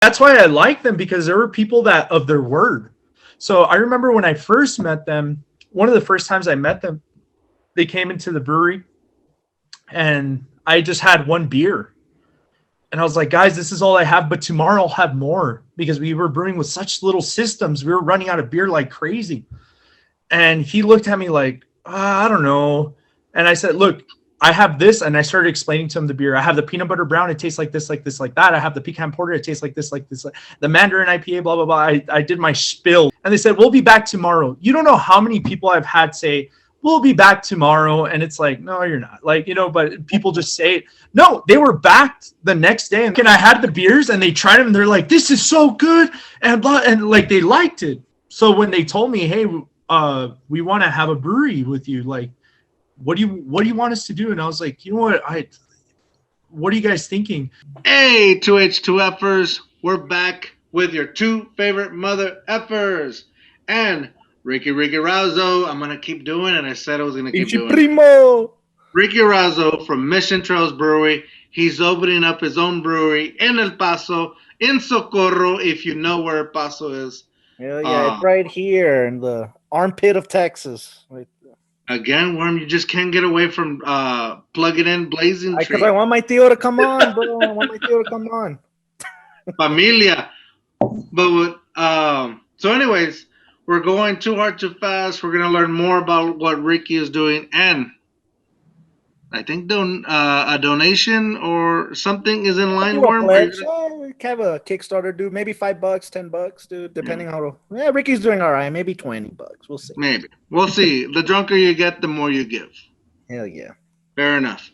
That's why I like them, because there were people that of their word. So I remember when I first met them, one of the first times I met them, they came into the brewery and I just had one beer. And I was like, guys, this is all I have, but tomorrow I'll have more, because we were brewing with such little systems. We were running out of beer like crazy. And he looked at me like, I don't know. And I said, look, I have this. And I started explaining to him the beer. I have the peanut butter brown. It tastes like this, like this, like that. I have the pecan porter. It tastes like this, like this. The Mandarin IPA, blah, blah, blah. I did my spiel. And they said, we'll be back tomorrow. You don't know how many people I've had say, we'll be back tomorrow. And it's like, no, you're not. Like, but people just say it. No, they were back the next day. And I had the beers and they tried them. And they're like, this is so good. And blah, and like, they liked it. So when they told me, hey, we want to have a brewery with you, like, what do you want us to do? And I was like, you know what are you guys thinking? Hey, 2H2Fers, we're back with your two favorite mother effers. And Ricky Razo, I'm going to keep doing it. I said I was going to keep doing it. Ricky Razo from Mission Trails Brewery. He's opening up his own brewery in El Paso, in Socorro, if you know where Paso is. Hell yeah, it's right here in the armpit of Texas. Right. Again, Worm, you just can't get away from plugging in Blazing Tree. Because I want my tío to come on, bro. I want my tío to come on. Familia. But so anyways, we're going too hard, too fast. We're going to learn more about what Ricky is doing. And I think a donation or something is in line. Worm. We have a Kickstarter, dude. Maybe $5, $10, dude. Depending how. Yeah, Ricky's doing all right. Maybe $20. We'll see. Maybe we'll see. The drunker you get, the more you give. Hell yeah. Fair enough.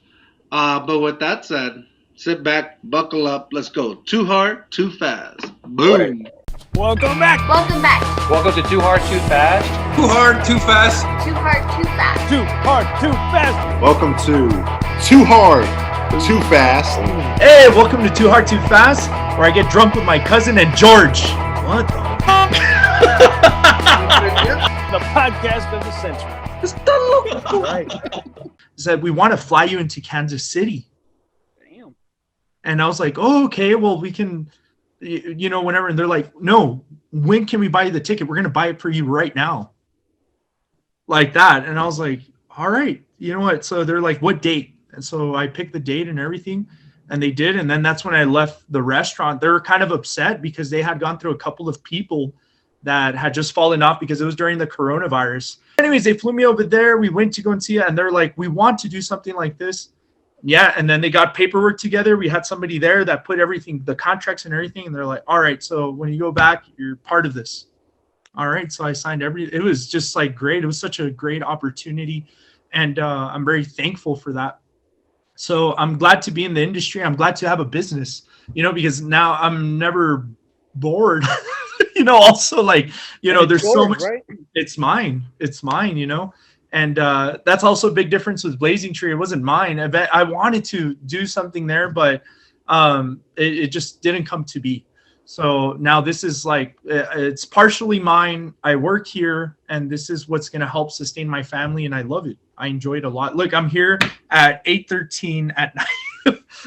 But with that said, sit back, buckle up. Let's go. Too hard, too fast. Boom. Welcome back. Welcome back. Welcome to Too Hard, Too Fast. Too hard, too fast. Too hard, too fast. Too hard, too fast. Welcome to Too Hard, Too Fast. Hey, welcome to Too Hard, Too Fast, where I get drunk with my cousin and George. What the? The podcast of the century. Right. Said, we want to fly you into Kansas City. Damn. And I was like, oh, okay, well, we can, whenever. And they're like, no, when can we buy you the ticket? We're going to buy it for you right now. Like that. And I was like, all right, you know what? So they're like, what date? And so I picked the date and everything, and they did. And then that's when I left the restaurant. They were kind of upset because they had gone through a couple of people that had just fallen off because it was during the coronavirus. Anyways, they flew me over there. We went to go and see it, and they're like, we want to do something like this. Yeah, and then they got paperwork together. We had somebody there that put everything, the contracts and everything, and they're like, all right, so when you go back, you're part of this. All right, so I signed it was just like great. It was such a great opportunity, and I'm very thankful for that. So I'm glad to be in the industry. I'm glad to have a business, because now I'm never bored. Also like, there's George, so much, right? It's mine, and that's also a big difference with Blazing Tree. It wasn't mine. I wanted to do something there, but it just didn't come to be. So now this is like, it's partially mine. I work here, and this is what's going to help sustain my family, and I love it. I enjoy it a lot. Look, I'm here at 8:13 at night.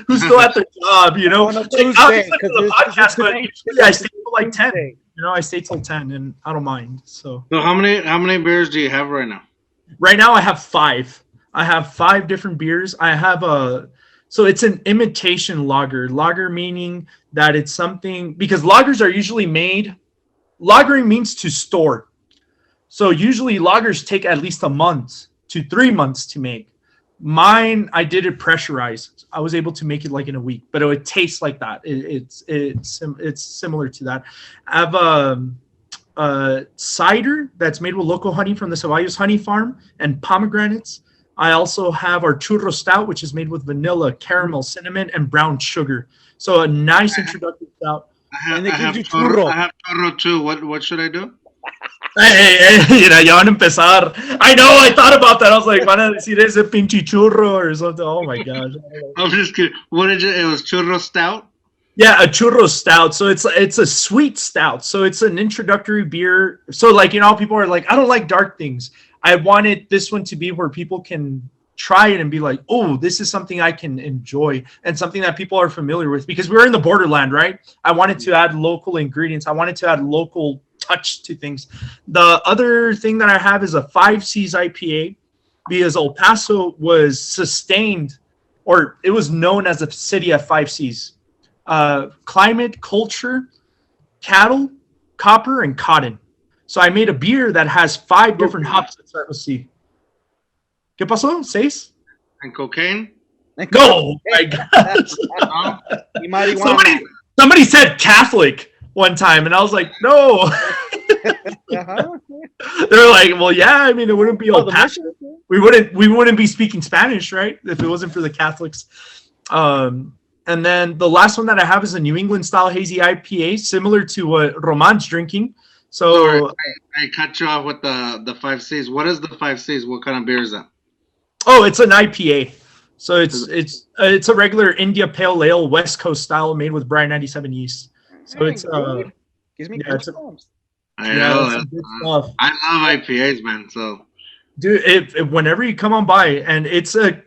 Who's still at the job, On a Tuesday, but usually I stay till like 10. I stay till 10, and I don't mind. So how many beers do you have right now? Right now I have 5. I have 5 different beers. I have so it's an imitation lager. Lager meaning that it's something, because lagers are usually made, lagering means to store. So usually lagers take at least a month to 3 months to make. Mine, I did it pressurized. I was able to make it like in a week, but it would taste like that. It's similar to that. I have a cider that's made with local honey from the Ceballos Honey Farm and pomegranates. I also have our churro stout, which is made with vanilla, caramel, cinnamon, and brown sugar. So a nice introductory stout. I have churro too. What should I do? Hey, ya van a empezar. I know, I thought about that. I was like, van a decir ese pinche churro or something. Oh my gosh. I'm just kidding. What did it was churro stout? Yeah, a churro stout. So it's a sweet stout. So it's an introductory beer. So like, people are like, I don't like dark things. I wanted this one to be where people can try it and be like, oh, this is something I can enjoy and something that people are familiar with, because we're in the borderland, right? I wanted to add local ingredients. I wanted to add local touch to things. The other thing that I have is a 5Cs IPA, because El Paso was sustained, or it was known as a city of 5Cs. Climate, culture, cattle, copper, and cotton. So I made a beer that has 5 different hops that start with C. ¿Qué pasó? ¿6? And cocaine? No, my God. Somebody said Catholic one time, and I was like, no. They're like, well, yeah. I mean, it wouldn't be all passionate. We wouldn't be speaking Spanish, right? If it wasn't for the Catholics. And then the last one that I have is a New England style hazy IPA, similar to what Roman's drinking. So I cut you off with the 5Cs. What is the 5Cs? What kind of beer is that? Oh, it's an IPA. So it's a regular India Pale Ale West Coast style made with Brian 97 yeast. So it's gives me goosebumps. I know. I love IPAs, man. So dude, whenever you come on by, and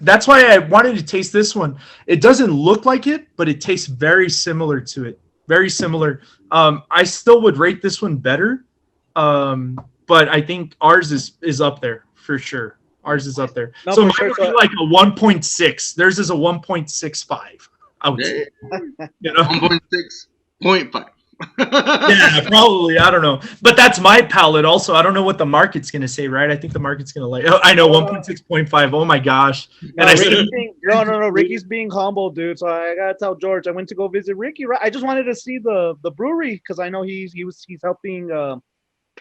that's why I wanted to taste this one. It doesn't look like it, but it tastes very similar to it. Very similar. I still would rate this one better, but I think ours is up there for sure. Ours is up there. No, so mine would be like a 1.6. Theirs is a 1.65. I would say. 1.6.5. Yeah, probably. I don't know. But that's my palate also. I don't know what the market's going to say, right? I think the market's going to like, I know, 1.6.5. Oh my gosh. No, no. Ricky's being humble, dude. So I got to tell George, I went to go visit Ricky, right? I just wanted to see the brewery because I know he's helping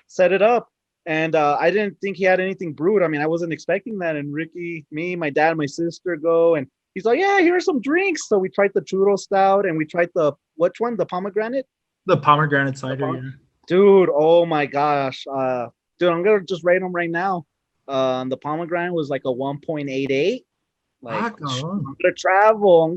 set it up. And I didn't think he had anything brewed. I mean, I wasn't expecting that. And Ricky, me, my dad, my sister go, and he's like, yeah, here are some drinks. So we tried the churro stout, and we tried which one? The pomegranate? The pomegranate cider, yeah. Dude, oh my gosh. Dude, I'm going to just rate them right now. The pomegranate was like a 1.88. Like, I'm going to travel.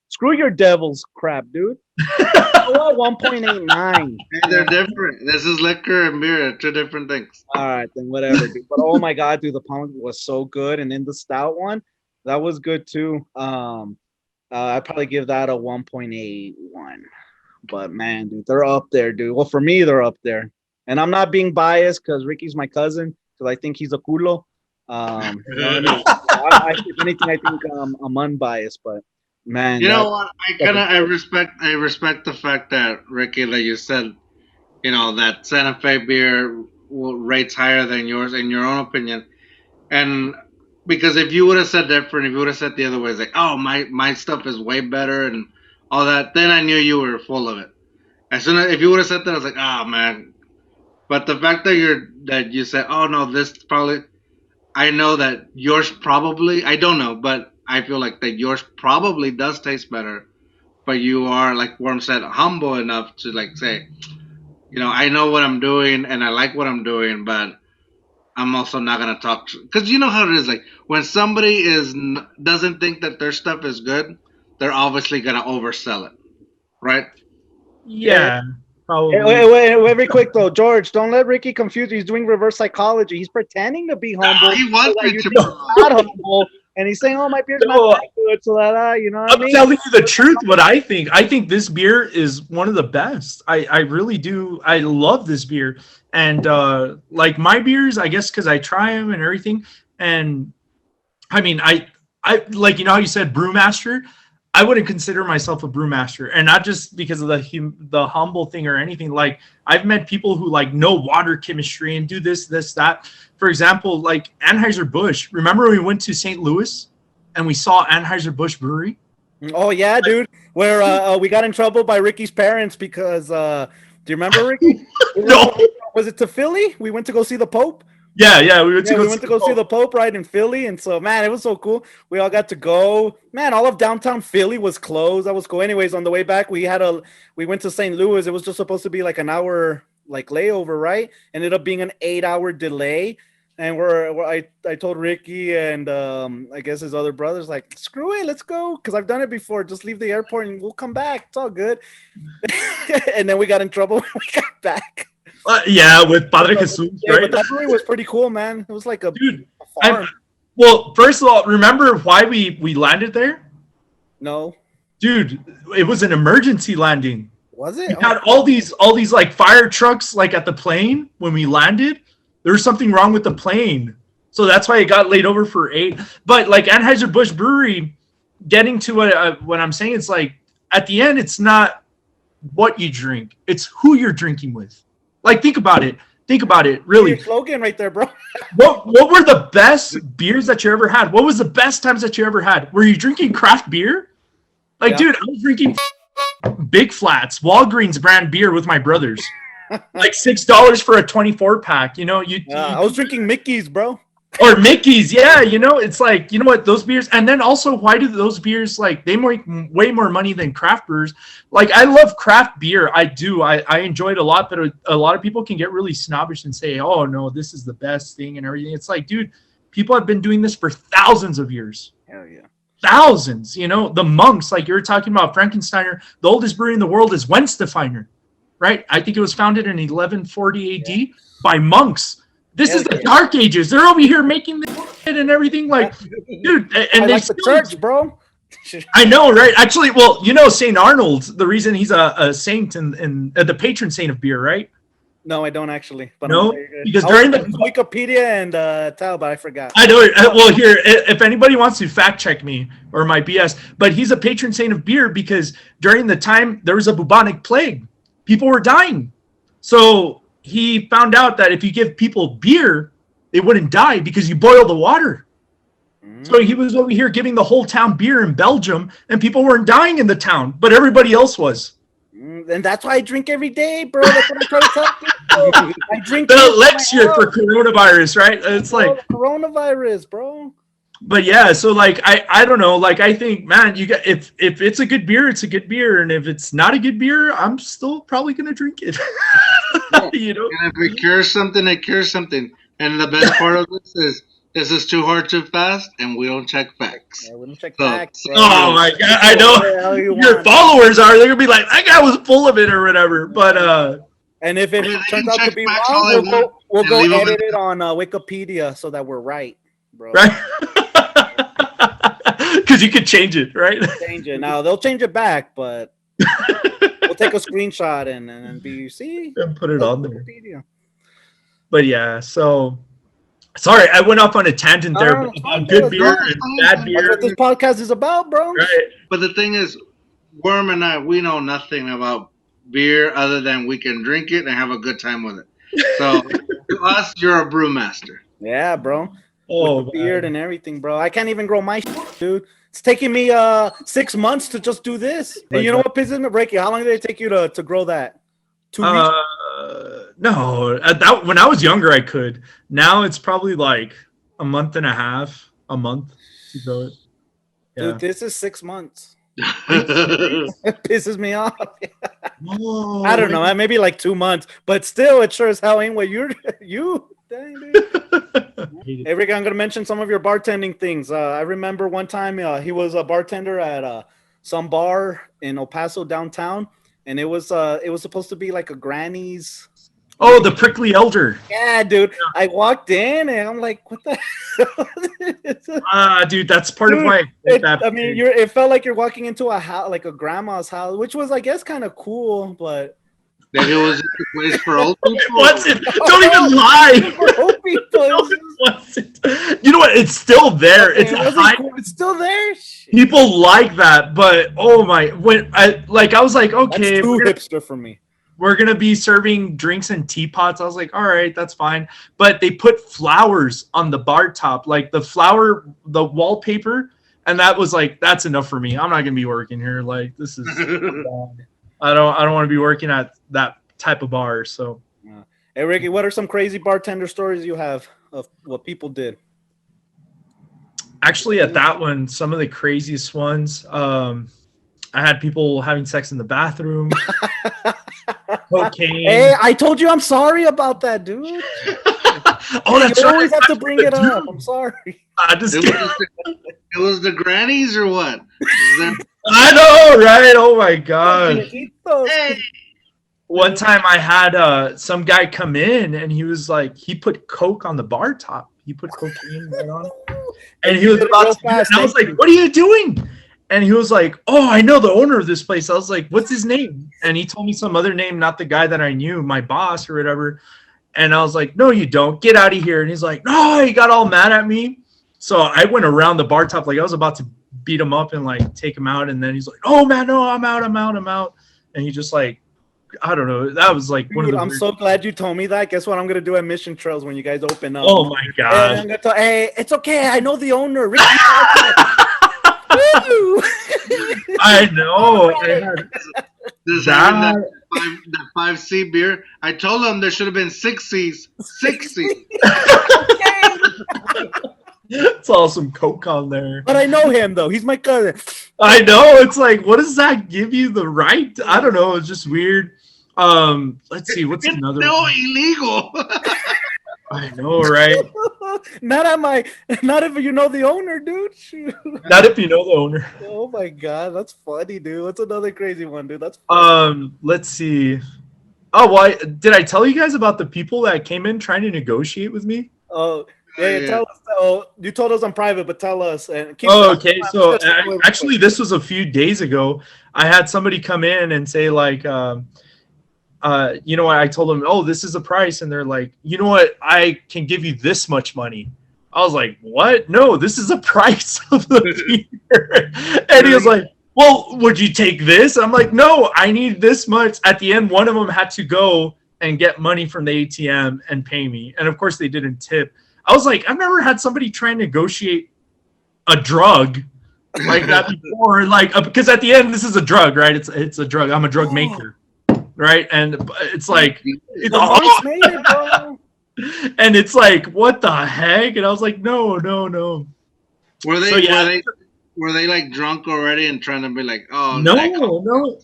Screw your devil's crap, dude. 1.89. They're different. This is liquor and beer. They're 2 different things. All right, then whatever, dude. But oh my God, dude, the pomegranate was so good. And then the stout one, that was good too. I'd probably give that a 1.81. But man, dude, they're up there, dude. Well, for me, they're up there. And I'm not being biased because Ricky's my cousin, because I think he's a culo. If anything, I think I'm unbiased, but man. You know what? I respect the fact that, Ricky, that you said, that Santa Fe beer rates higher than yours in your own opinion. And because if you would have said different, if you would have said the other way, it's like, oh, my stuff is way better and all that, then I knew you were full of it. As soon as if you would have said that, I was like, oh man. But the fact that you said, oh no, this probably, I know that yours probably, I don't know, but I feel like that yours probably does taste better. But you are, like Worm said, humble enough to like say, I know what I'm doing and I like what I'm doing, but I'm also not gonna talk because you know how it is. Like when somebody doesn't think that their stuff is good, they're obviously gonna oversell it, right? Yeah, probably. Wait, very quick though, George. Don't let Ricky confuse you. He's doing reverse psychology. He's pretending to be humble. He wants me to be not humble, and he's saying, "Oh, my beer's not that good." So that you know what I mean? I'm telling you the truth. What I think. I think this beer is one of the best. I really do. I love this beer, and like my beers, I guess because I try them and everything. And I mean, I like how you said brewmaster. I wouldn't consider myself a brewmaster, and not just because of the humble thing or anything. Like I've met people who like know water chemistry and do this, that. For example, like Anheuser-Busch. Remember we went to St. Louis and we saw Anheuser-Busch Brewery? Oh yeah, dude. Where we got in trouble by Ricky's parents because do you remember Ricky? No. Was it to Philly? We went to go see the Pope. Yeah, we went to go see the Pope right in Philly, and so man, it was so cool. We all got to go. Man, all of downtown Philly was closed. That was cool. Anyways, on the way back, we went to St. Louis. It was just supposed to be like an hour like layover, right? Ended up being an 8-hour delay. And I told Ricky and I guess his other brothers like, screw it, let's go, because I've done it before. Just leave the airport and we'll come back. It's all good. And then we got in trouble when we got back. Yeah, with Padre Jesus, yeah, right? But that brewery was pretty cool, man. It was like a farm. Well, first of all, remember why we landed there? No. Dude, it was an emergency landing. Was We it? had all these like fire trucks like at the plane when we landed. There was something wrong with the plane. So that's why it got laid over for 8. But like Anheuser-Busch Brewery, getting to what I'm saying, it's like at the end, it's not what you drink. It's who you're drinking with. Like, think about it. Think about it, really. Your slogan right there, bro. What were the best beers that you ever had? What was the best times that you ever had? Were you drinking craft beer? Like, dude, I was drinking Big Flats, Walgreens brand beer with my brothers. Like $6 for a 24 pack. You know, I was drinking Mickey's, bro. Or Mickey's, yeah. You know, it's like, you know what, those beers, and then also, why do those beers, like, they make way more money than craft brewers? Like, I love craft beer, I do. I enjoy it a lot, but a lot of people can get really snobbish and say, oh no, this is the best thing and everything. It's like, dude, people have been doing this for thousands of years. Hell yeah. Thousands, you know. The monks, like you were talking about, Frankensteiner, the oldest brewery in the world is Wenstefeiner, right? I think it was founded in 1140 AD by monks. This is the Dark Ages. They're over here making this shit and everything. Like, dude, and they like the church, bro. I know, right? Actually, well, you know, St. Arnold, the reason he's a saint and the patron saint of beer, right? No, I don't actually. But no, because during the Wikipedia and tell, but I forgot. I know. Well, here, if anybody wants to fact check me or my BS, but he's a patron saint of beer because during the time there was a bubonic plague, people were dying. So he found out that if you give people beer, they wouldn't die because you boil the water. So he was over here giving the whole town beer in Belgium, and people weren't dying in the town, but everybody else was. And that's why I drink every day, bro. That's what I'm trying to tell you. I drink the elixir for coronavirus, right? It's like coronavirus, bro. But yeah, so like I don't know, like I think, man, you got if it's a good beer, it's a good beer, and if it's not a good beer, I'm still probably gonna drink it. You know, and if it cures something, it cures something. And the best part of this is too hard, too fast, and we don't check facts. Yeah, we don't check facts. Oh my god, I know your followers are. They're gonna be like, that guy was full of it or whatever. But and if it turns out to be wrong, we'll go edit it on Wikipedia so that we're right, bro. Right. Because you could change it, right? Change it. Now they'll change it back, but we'll take a screenshot and and put it on there. But yeah, so sorry, I went off on a tangent there about good beer and bad beer. That's what this podcast is about, bro. Right. But the thing is, Worm and I, we know nothing about beer other than we can drink it and have a good time with it. So to us, you're a brewmaster. Yeah, bro. With the beard and everything, bro. I can't even grow my shit, dude. It's taking me 6 months to just do this. And you know what pisses me, Ricky? How long did it take you to grow that? 2 weeks? No. When I was younger, I could. Now it's probably like a month and a half, a month to grow it. Yeah. Dude, this is 6 months. It pisses me off. Whoa. I don't know, maybe like 2 months, but still, it sure as hell ain't what you. Dang, dude. Hey, Rick, I'm gonna mention some of your bartending things. I remember one time he was a bartender at some bar in El Paso downtown, and it was supposed to be like a granny's. Oh, the prickly elder. Yeah, dude. I walked in and I'm like, what the hell? Dude, that's part of my. It felt like you're walking into a house, like a grandma's house, which was, I guess, kind of cool, but. Maybe it was a place for old people. It wasn't. Don't even lie. For old people. No, it wasn't. You know what? It's still there. Okay, it's still there. People like that, but oh my! I was like, okay, that's too hipster for me. We're gonna be serving drinks in teapots. I was like, all right, that's fine. But they put flowers on the bar top, like the wallpaper, and that was like, that's enough for me. I'm not gonna be working here. Like, this is. I don't want to be working at that type of bar. So, hey Ricky, what are some crazy bartender stories you have of what people did? Actually, at that one, some of the craziest ones, I had people having sex in the bathroom. Cocaine. Hey, I told you I'm sorry about that, dude. Oh, that's you right. always have to bring it up. I'm sorry. It was the grannies or what? I know, right? Oh my god. Hey. One time I had some guy come in and he was like, he put Coke on the bar top. He put cocaine right on. And he was did it about real to do it, fast, and I was thank like, what are you doing? And he was like, oh, I know the owner of this place. I was like, what's his name? And he told me some other name, not the guy that I knew, my boss or whatever. And I was like, no, you don't. Get out of here. And he's like, no, he got all mad at me. So I went around the bar top like I was about to beat him up and like take him out. And then he's like, oh, man, no, I'm out. And he just like, I don't know. That was like one of the. I'm so glad you told me that. Guess what I'm gonna do at Mission Trails when you guys open up? Oh my god! I'm gonna tell, hey, it's okay. I know the owner. Ricky. I know. This having that 5C beer. I told him there should have been 6 C's. 6 C's. It's all some coke on there. But I know him though. He's my cousin. I know. It's like, what does that give you the right? I don't know. It's just weird. Let's see. What's another? No, illegal. I know, right? Not if you know the owner, dude. Shoot. Not if you know the owner. Oh my god, that's funny, dude. What's another crazy one, dude? That's funny. Let's see. Oh, well, did I tell you guys about the people that came in trying to negotiate with me? Oh, yeah. Tell us. Oh, you told us on private, but tell us. And keep okay. So actually, this was a few days ago. I had somebody come in and say like, you know what? I told them, oh, this is the price, and they're like, you know what? I can give you this much money. I was like, what? No, this is the price of the beer. And he was like, well, would you take this? I'm like, no, I need this much. At the end, one of them had to go and get money from the ATM and pay me, and of course, they didn't tip. I was like, I've never had somebody try and negotiate a drug like that before. Like, because at the end, this is a drug, right? It's a drug. I'm a drug maker, right? And it's like, and it's like, what the heck? And I was like, no. Were they were they like drunk already and trying to be like, oh no.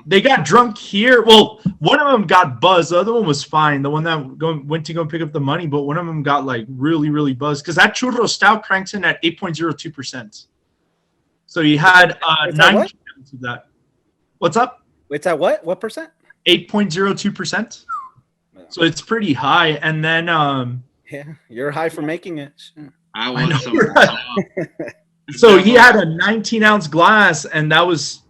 They got drunk here. Well, one of them got buzzed. The other one was fine. The one that went to go pick up the money, but one of them got like really, really buzzed because that churro stout cranks in at 8.02%. So he had 9 cans of that. What's up? It's at what? What percent? 8.02%. So it's pretty high. And then yeah, you're high for making it. I want some. Right? So he had a 19-ounce glass, and that was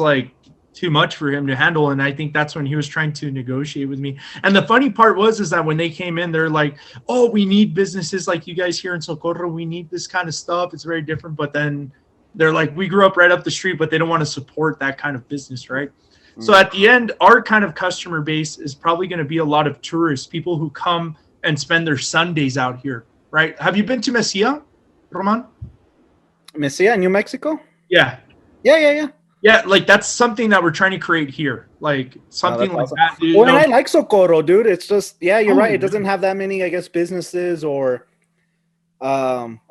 like too much for him to handle. And I think that's when he was trying to negotiate with me. And the funny part is that when they came in, they're like, oh, we need businesses like you guys here in Socorro. We need this kind of stuff. It's very different. But then they're like, we grew up right up the street, but they don't want to support that kind of business, right? Mm-hmm. So at the end, our kind of customer base is probably going to be a lot of tourists, people who come and spend their Sundays out here, right? Have you been to Mesilla, Roman? Mesilla, New Mexico? Yeah. Yeah. Yeah, like that's something that we're trying to create here, like something like awesome. that. Dude, well, and I like Socorro, dude. It's just, yeah, you're right. It doesn't have that many, I guess, businesses or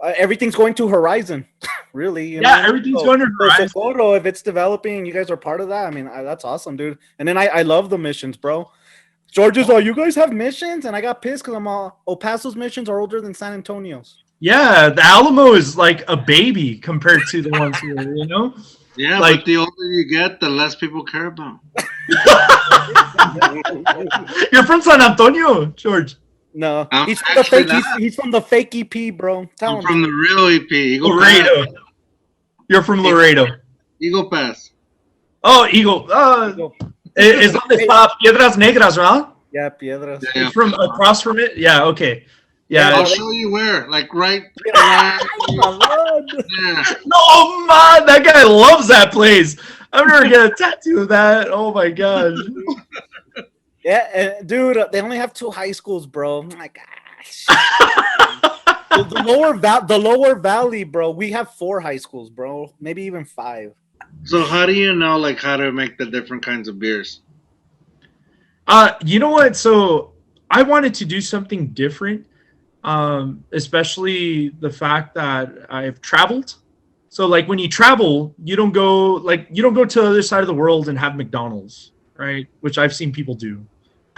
everything's going to Horizon, really. You know? Everything's going to Horizon. Socorro, if it's developing, you guys are part of that. I mean, that's awesome, dude. And then I love the missions, bro. George's you guys have missions, and I got pissed because Paso's missions are older than San Antonio's. Yeah, the Alamo is like a baby compared to the ones here, you know. Yeah, like, but the older you get, the less people care about. You're from San Antonio, George. No, he's from the fake. He's from the fake EP, bro. I'm from the real EP. Laredo. You're from Laredo. Eagle Pass. Oh, Eagle. Es donde está Piedras Negras, right? Yeah, Piedras. Yeah. From across from it. Yeah. Okay. Yeah, I'll show you where. Like right. Yeah. No, man, that guy loves that place. I'm never get a tattoo of that. Oh my god. Yeah, dude, they only have 2 high schools, bro. Oh my gosh. the lower valley, bro. We have 4 high schools, bro. Maybe even 5. So how do you know like how to make the different kinds of beers? You know what? So I wanted to do something different. Especially the fact that I've traveled. So like when you travel, you don't go to the other side of the world and have McDonald's, right? Which I've seen people do.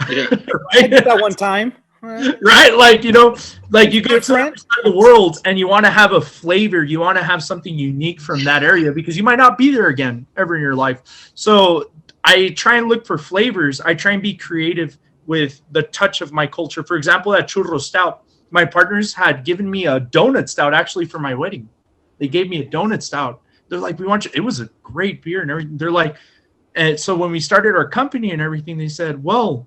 Yeah. Right? I did that one time. Right? Like, you know, like you go to the other side of the world and you want to have a flavor, you want to have something unique from that area because you might not be there again ever in your life. So I try and look for flavors. I try and be creative with the touch of my culture. For example, that churro stout, my partners had given me a donut stout actually for my wedding. They gave me a donut stout. They're like, we want you. It was a great beer and everything. They're like, and so when we started our company and everything, they said, well,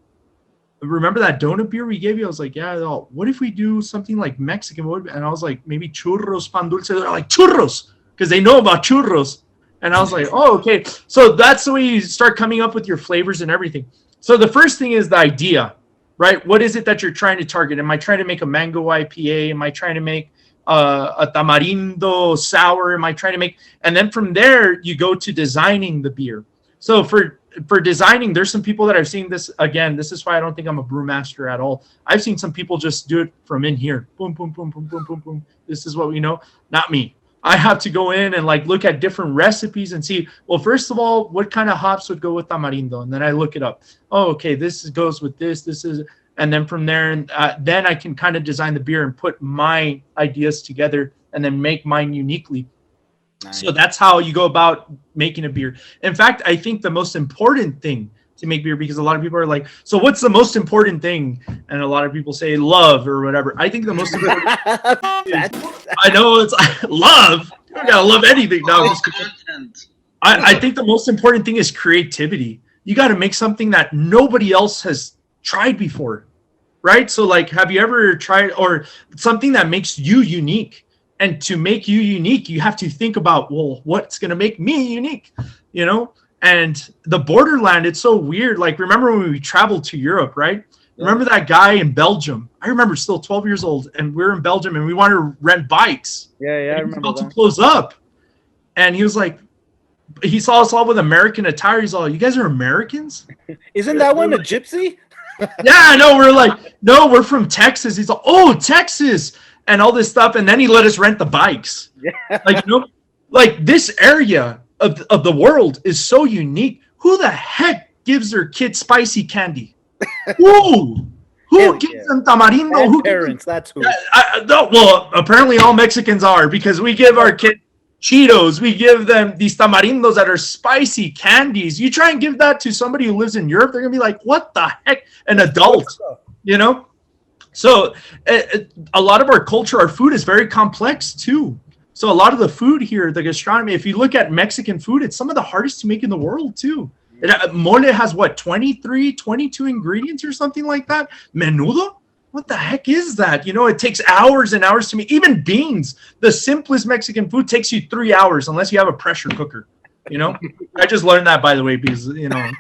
remember that donut beer we gave you? I was like, yeah. What if we do something like Mexican? And I was like, maybe churros, pan dulce. They're like, churros, because they know about churros. And I was like, oh, okay. So that's the way you start coming up with your flavors and everything. So the first thing is the idea, right? What is it that you're trying to target? Am I trying to make a mango IPA? Am I trying to make a tamarindo sour? Am I trying to make? And then from there, you go to designing the beer. So for designing, there's some people that I've seen this. Again, this is why I don't think I'm a brewmaster at all. I've seen some people just do it from in here. Boom, boom, boom, boom, boom, boom, boom. This is what we know. Not me. I have to go in and like look at different recipes and see, well, first of all, what kind of hops would go with tamarindo? And then I look it up. Oh, okay, this goes with this is, and then from there, and then I can kind of design the beer and put my ideas together and then make mine uniquely. Nice. So that's how you go about making a beer. In fact, I think the most important thing to make beer, because a lot of people are like, so what's the most important thing? And a lot of people say love or whatever. I think the most important I know it's love. You gotta love anything now. I think the most important thing is creativity. You got to make something that nobody else has tried before, right? So like, have you ever tried or something that makes you unique? And to make you unique, you have to think about, well, what's going to make me unique, you know? And the borderland, it's so weird. Like, remember when we traveled to Europe, right? Yeah. Remember that guy in Belgium? I remember still 12 years old, and we were in Belgium, and we wanted to rent bikes. Yeah, I remember about to close up. And he was like, he saw us all with American attire. He's all, you guys are Americans? Isn't that one a gypsy? Yeah, I know. We're like, no, we're from Texas. He's like, oh, Texas. And all this stuff. And then he let us rent the bikes. Yeah. Like, you know, like this area of the world is so unique. Who the heck gives their kid spicy candy? Who gives them tamarindo? Who parents? That's who. No, well, apparently all Mexicans are, because we give our kids Cheetos. We give them these tamarindos that are spicy candies. You try and give that to somebody who lives in Europe, they're gonna be like, "What the heck?" An adult, you know. So a lot of our culture, our food is very complex too. So a lot of the food here, the gastronomy, if you look at Mexican food, it's some of the hardest to make in the world too. Mole has what, 23, 22 ingredients or something like that? Menudo? What the heck is that? You know, it takes hours and hours to make. Even beans, the simplest Mexican food takes you 3 hours unless you have a pressure cooker. You know, I just learned that, by the way, because, you know,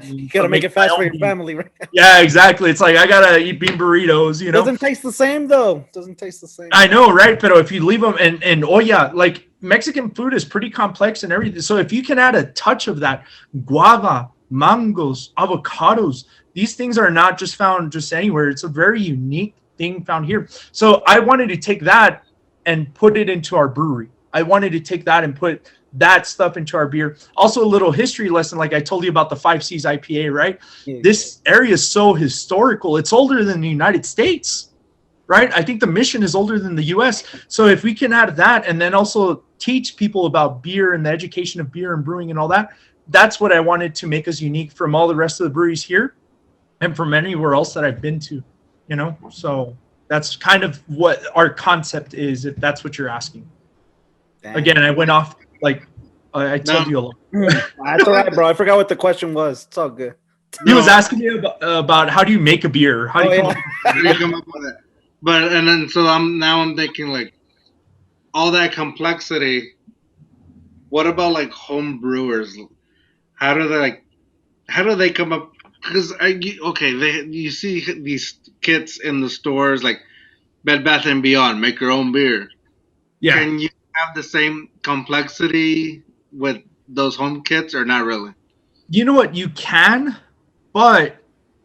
you gotta make it fast for your family, right? Yeah, exactly. It's like I gotta eat bean burritos, you know. Doesn't taste the same though. Doesn't taste the same. I know, right? But if you leave them and oh yeah, like Mexican food is pretty complex and everything. So if you can add a touch of that, guava, mangoes, avocados, these things are not just found just anywhere. It's a very unique thing found here. So I wanted to take that and put it into our brewery. I wanted to take that and put that stuff into our beer. Also a little history lesson, like I told you about the 5 C's IPA, right? Yeah. This area is so historical. It's older than the United States, right? I think the mission is older than the US. So if we can add that and then also teach people about beer and the education of beer and brewing and all that, that's what I wanted to make us unique from all the rest of the breweries here and from anywhere else that I've been to, you know? So that's kind of what our concept is, if that's what you're asking. Damn. Again, I went off like I told you a lot. That's all right, bro. I forgot what the question was. It's all good. He was asking me about how do you make a beer? How do you come up with it? But and then so I'm thinking like all that complexity. What about like home brewers? How do they come up? Because you see these kits in the stores like Bed Bath & Beyond, make your own beer. Yeah. Can you have the same complexity with those home kits or not really? You know what? You can, but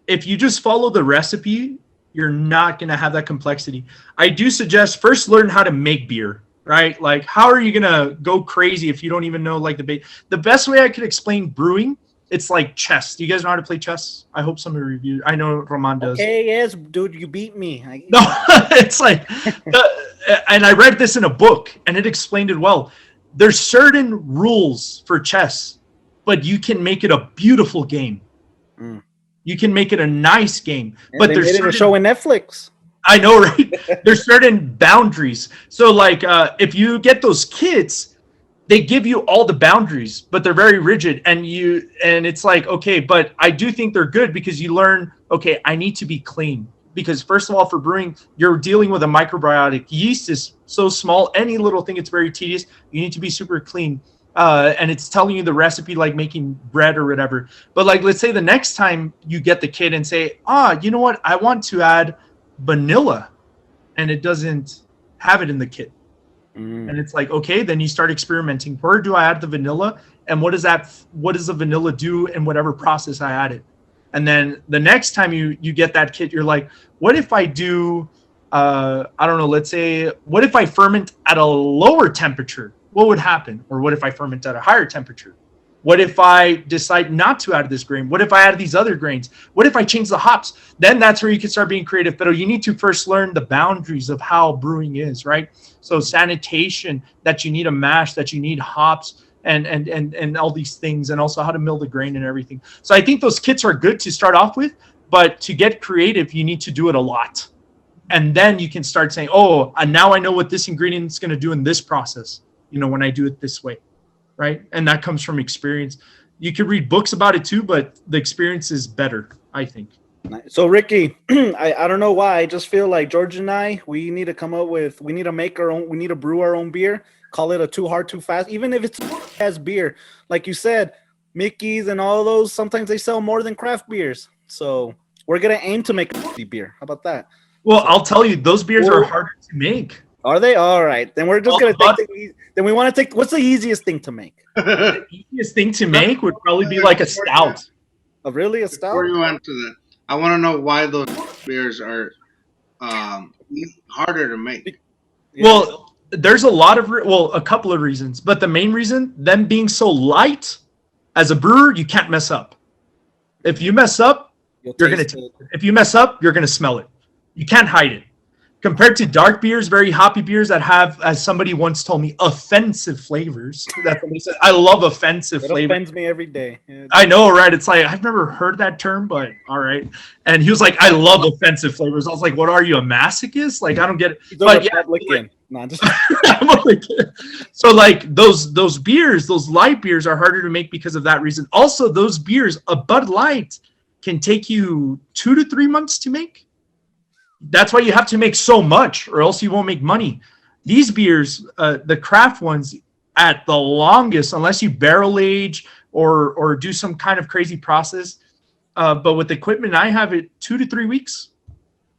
if you just follow the recipe, you're not going to have that complexity. I do suggest first learn how to make beer, right? Like, how are you going to go crazy if you don't even know like the best way I could explain brewing, it's like chess. Do you guys know how to play chess? I hope somebody reviewed. I know Roman does. Okay, yes, dude, you beat me. No, it's like, and I read this in a book, and it explained it well. There's certain rules for chess, but you can make it a beautiful game. You can make it a nice game. And but there's a show in Netflix. I know, right? There's certain boundaries. So like if you get those kits, they give you all the boundaries, but they're very rigid, and it's like, okay, but I do think they're good because you learn, okay, I need to be clean. Because first of all, for brewing, you're dealing with a microbiotic. Yeast is so small, any little thing, it's very tedious. You need to be super clean. And it's telling you the recipe like making bread or whatever. But like, let's say the next time you get the kit and say, you know what? I want to add vanilla, and it doesn't have it in the kit. And it's like, okay, then you start experimenting. Where do I add the vanilla? And what does the vanilla do in whatever process I add it? And then the next time you get that kit, you're like, what if I do, I don't know, let's say, what if I ferment at a lower temperature? What would happen? Or what if I ferment at a higher temperature? What if I decide not to add this grain? What if I add these other grains? What if I change the hops? Then that's where you can start being creative. But you need to first learn the boundaries of how brewing is, right? So sanitation, that you need a mash, that you need hops, and all these things, and also how to mill the grain and everything. So I think those kits are good to start off with, but to get creative, you need to do it a lot. And then you can start saying, and now I know what this ingredient is going to do in this process, when I do it this way. Right. And that comes from experience. You can read books about it too, but the experience is better, I think. So Ricky, I don't know why. I just feel like George and we need to we need to make our own, we need to brew our own beer, call it a Too Hard, Too Fast, even if it's as beer. Like you said, Mickey's and all those, sometimes they sell more than craft beers. So we're going to aim to make a beer. How about that? Well, I'll tell you, those beers are harder to make. Are they? All right. Then we're just going to take then we want to take, what's the easiest thing to make? The easiest thing to make would probably be like a stout. Oh, really? A stout? Before you answer that, I want to know why those beers are harder to make. Well, there's a couple of reasons, but the main reason, them being so light, as a brewer, you can't mess up. If you mess up, you're going to taste it. If you mess up, you're going to smell it. You can't hide it. Compared to dark beers, very hoppy beers that have, as somebody once told me, offensive flavors. That's what they said. I love offensive flavors. It offends me every day. Yeah. I know, right? It's like, I've never heard that term, but all right. And he was like, I love offensive flavors. I was like, what are you, a masochist? Like, I don't get it. But yeah, so like those beers, those light beers are harder to make because of that reason. Also, those beers, a Bud Light can take you 2 to 3 months to make. That's why you have to make so much, or else you won't make money. These beers, the craft ones, at the longest, unless you barrel age or do some kind of crazy process, but with the equipment I have, it 2 to 3 weeks,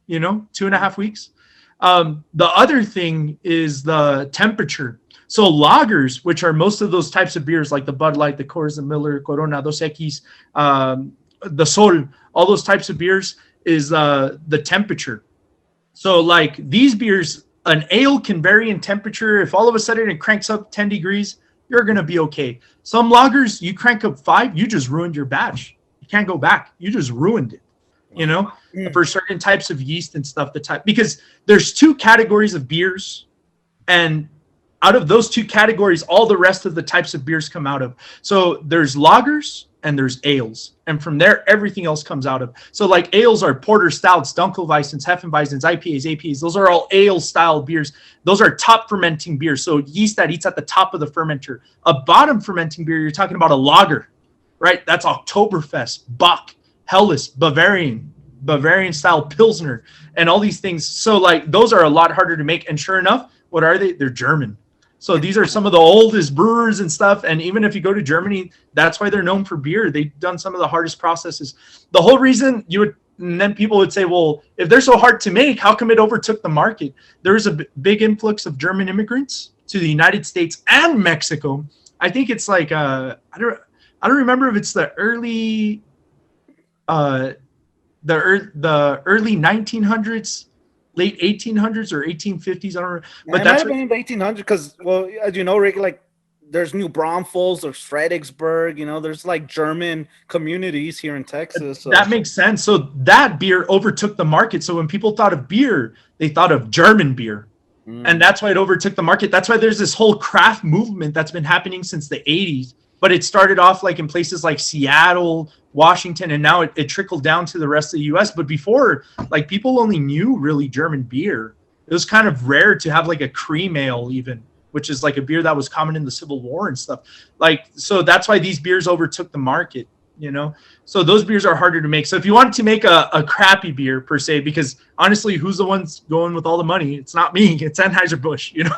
2.5 weeks. The other thing is the temperature. So lagers, which are most of those types of beers, like the Bud Light, the Coors, the Miller, Corona, Dos Equis, the Sol, all those types of beers, is the temperature. So like these beers, an ale can vary in temperature. If all of a sudden it cranks up 10 degrees, you're going to be okay. Some lagers, you crank up 5, you just ruined your batch. You can't go back. You just ruined it, for certain types of yeast and stuff, because there's 2 categories of beers, and out of those 2 categories, all the rest of the types of beers come out of. So there's lagers and there's ales. And from there, everything else comes out of. So like ales are porter, stouts, Dunkelweissens, Hefeweizens, IPAs, APAs. Those are all ale-style beers. Those are top fermenting beers. So yeast that eats at the top of the fermenter. A bottom fermenting beer, you're talking about a lager, right? That's Oktoberfest, Bock, Helles, Bavarian-style Pilsner, and all these things. So like those are a lot harder to make. And sure enough, what are they? They're German. So these are some of the oldest brewers and stuff. And even if you go to Germany, that's why they're known for beer. They've done some of the hardest processes. The whole reason and then people would say, well, if they're so hard to make, how come it overtook the market? There was a big influx of German immigrants to the United States and Mexico. I think it's like, I don't remember if it's the early 1900s, late 1800s or 1850s. I don't know. But that's been in the 1800s because, well, as you know, Rick, like there's New Braunfels, there's Fredericksburg, there's like German communities here in Texas. So. That makes sense. So that beer overtook the market. So when people thought of beer, they thought of German beer. And that's why it overtook the market. That's why there's this whole craft movement that's been happening since the 80s. but it started off like in places like Seattle, Washington, and now it trickled down to the rest of the US. But before, like, people only knew really German beer. It was kind of rare to have like a cream ale even, which is like a beer that was common in the Civil War and stuff. Like, so that's why these beers overtook the market, you know? So those beers are harder to make. So if you wanted to make a crappy beer per se, because honestly, who's the ones going with all the money? It's not me, it's Anheuser-Busch, you know?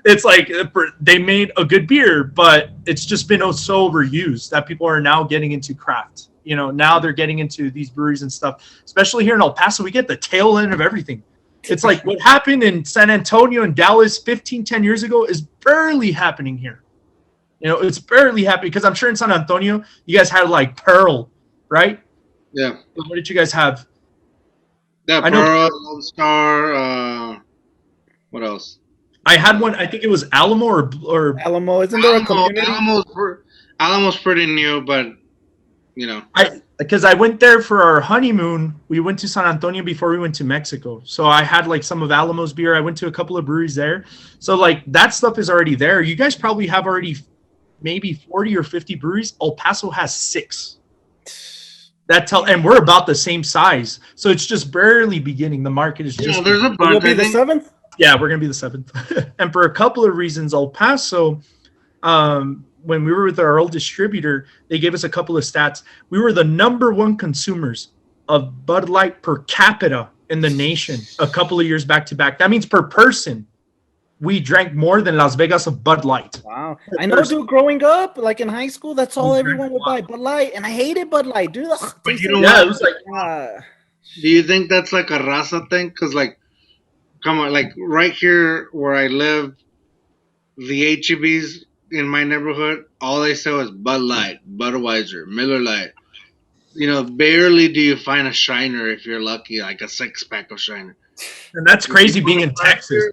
It's like they made a good beer, but it's just been so overused that people are now getting into craft. You know, now they're getting into these breweries and stuff, especially here in El Paso. We get the tail end of everything. It's like what happened in San Antonio and Dallas 10 years ago is barely happening here. You know, it's barely happening because I'm sure in San Antonio, you guys had like Pearl, right? Yeah. What did you guys have? Yeah, Pearl, Lone Star, what else? I had one, I think it was Alamo or Alamo. Isn't there a community? Alamo's pretty new, but, you know. Because I went there for our honeymoon. We went to San Antonio before we went to Mexico. So I had like some of Alamo's beer. I went to a couple of breweries there. So like that stuff is already there. You guys probably have already maybe 40 or 50 breweries. El Paso has 6. And we're about the same size. So it's just barely beginning. The market is just... there's a bunch. You'll be the 7th? Yeah, we're going to be the 7th. And for a couple of reasons, El Paso... when we were with our old distributor, they gave us a couple of stats. We were the number 1 consumers of Bud Light per capita in the nation a couple of years back to back. That means per person, we drank more than Las Vegas of Bud Light. Wow. I know, dude, growing up, like in high school, that's all everyone would buy, Bud Light. And I hated Bud Light, dude. But you know what? It was like, do you think that's like a Raza thing? Because, like, come on, like right here where I live, the HEBs in my neighborhood, all they sell is Bud Light, Budweiser, Miller Lite. You know, barely do you find a Shiner if you're lucky, like a 6-pack of Shiner. And that's crazy being in Texas.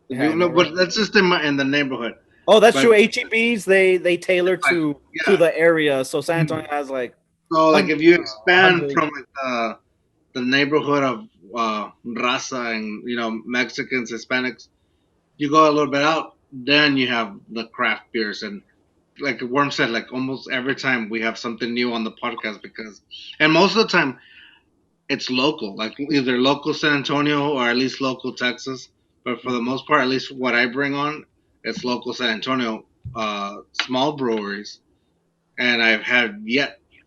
But that's just in the neighborhood. Oh, that's true. HEBs, they tailor to the area. So San Antonio has like... So, like, if you expand from like, the neighborhood of Raza and, you know, Mexicans, Hispanics, you go a little bit out, then you have the craft beers. And like Worm said, like almost every time we have something new on the podcast and most of the time it's local, like either local San Antonio or at least local Texas. But for the most part, at least what I bring on, it's local San Antonio, small breweries. And I've had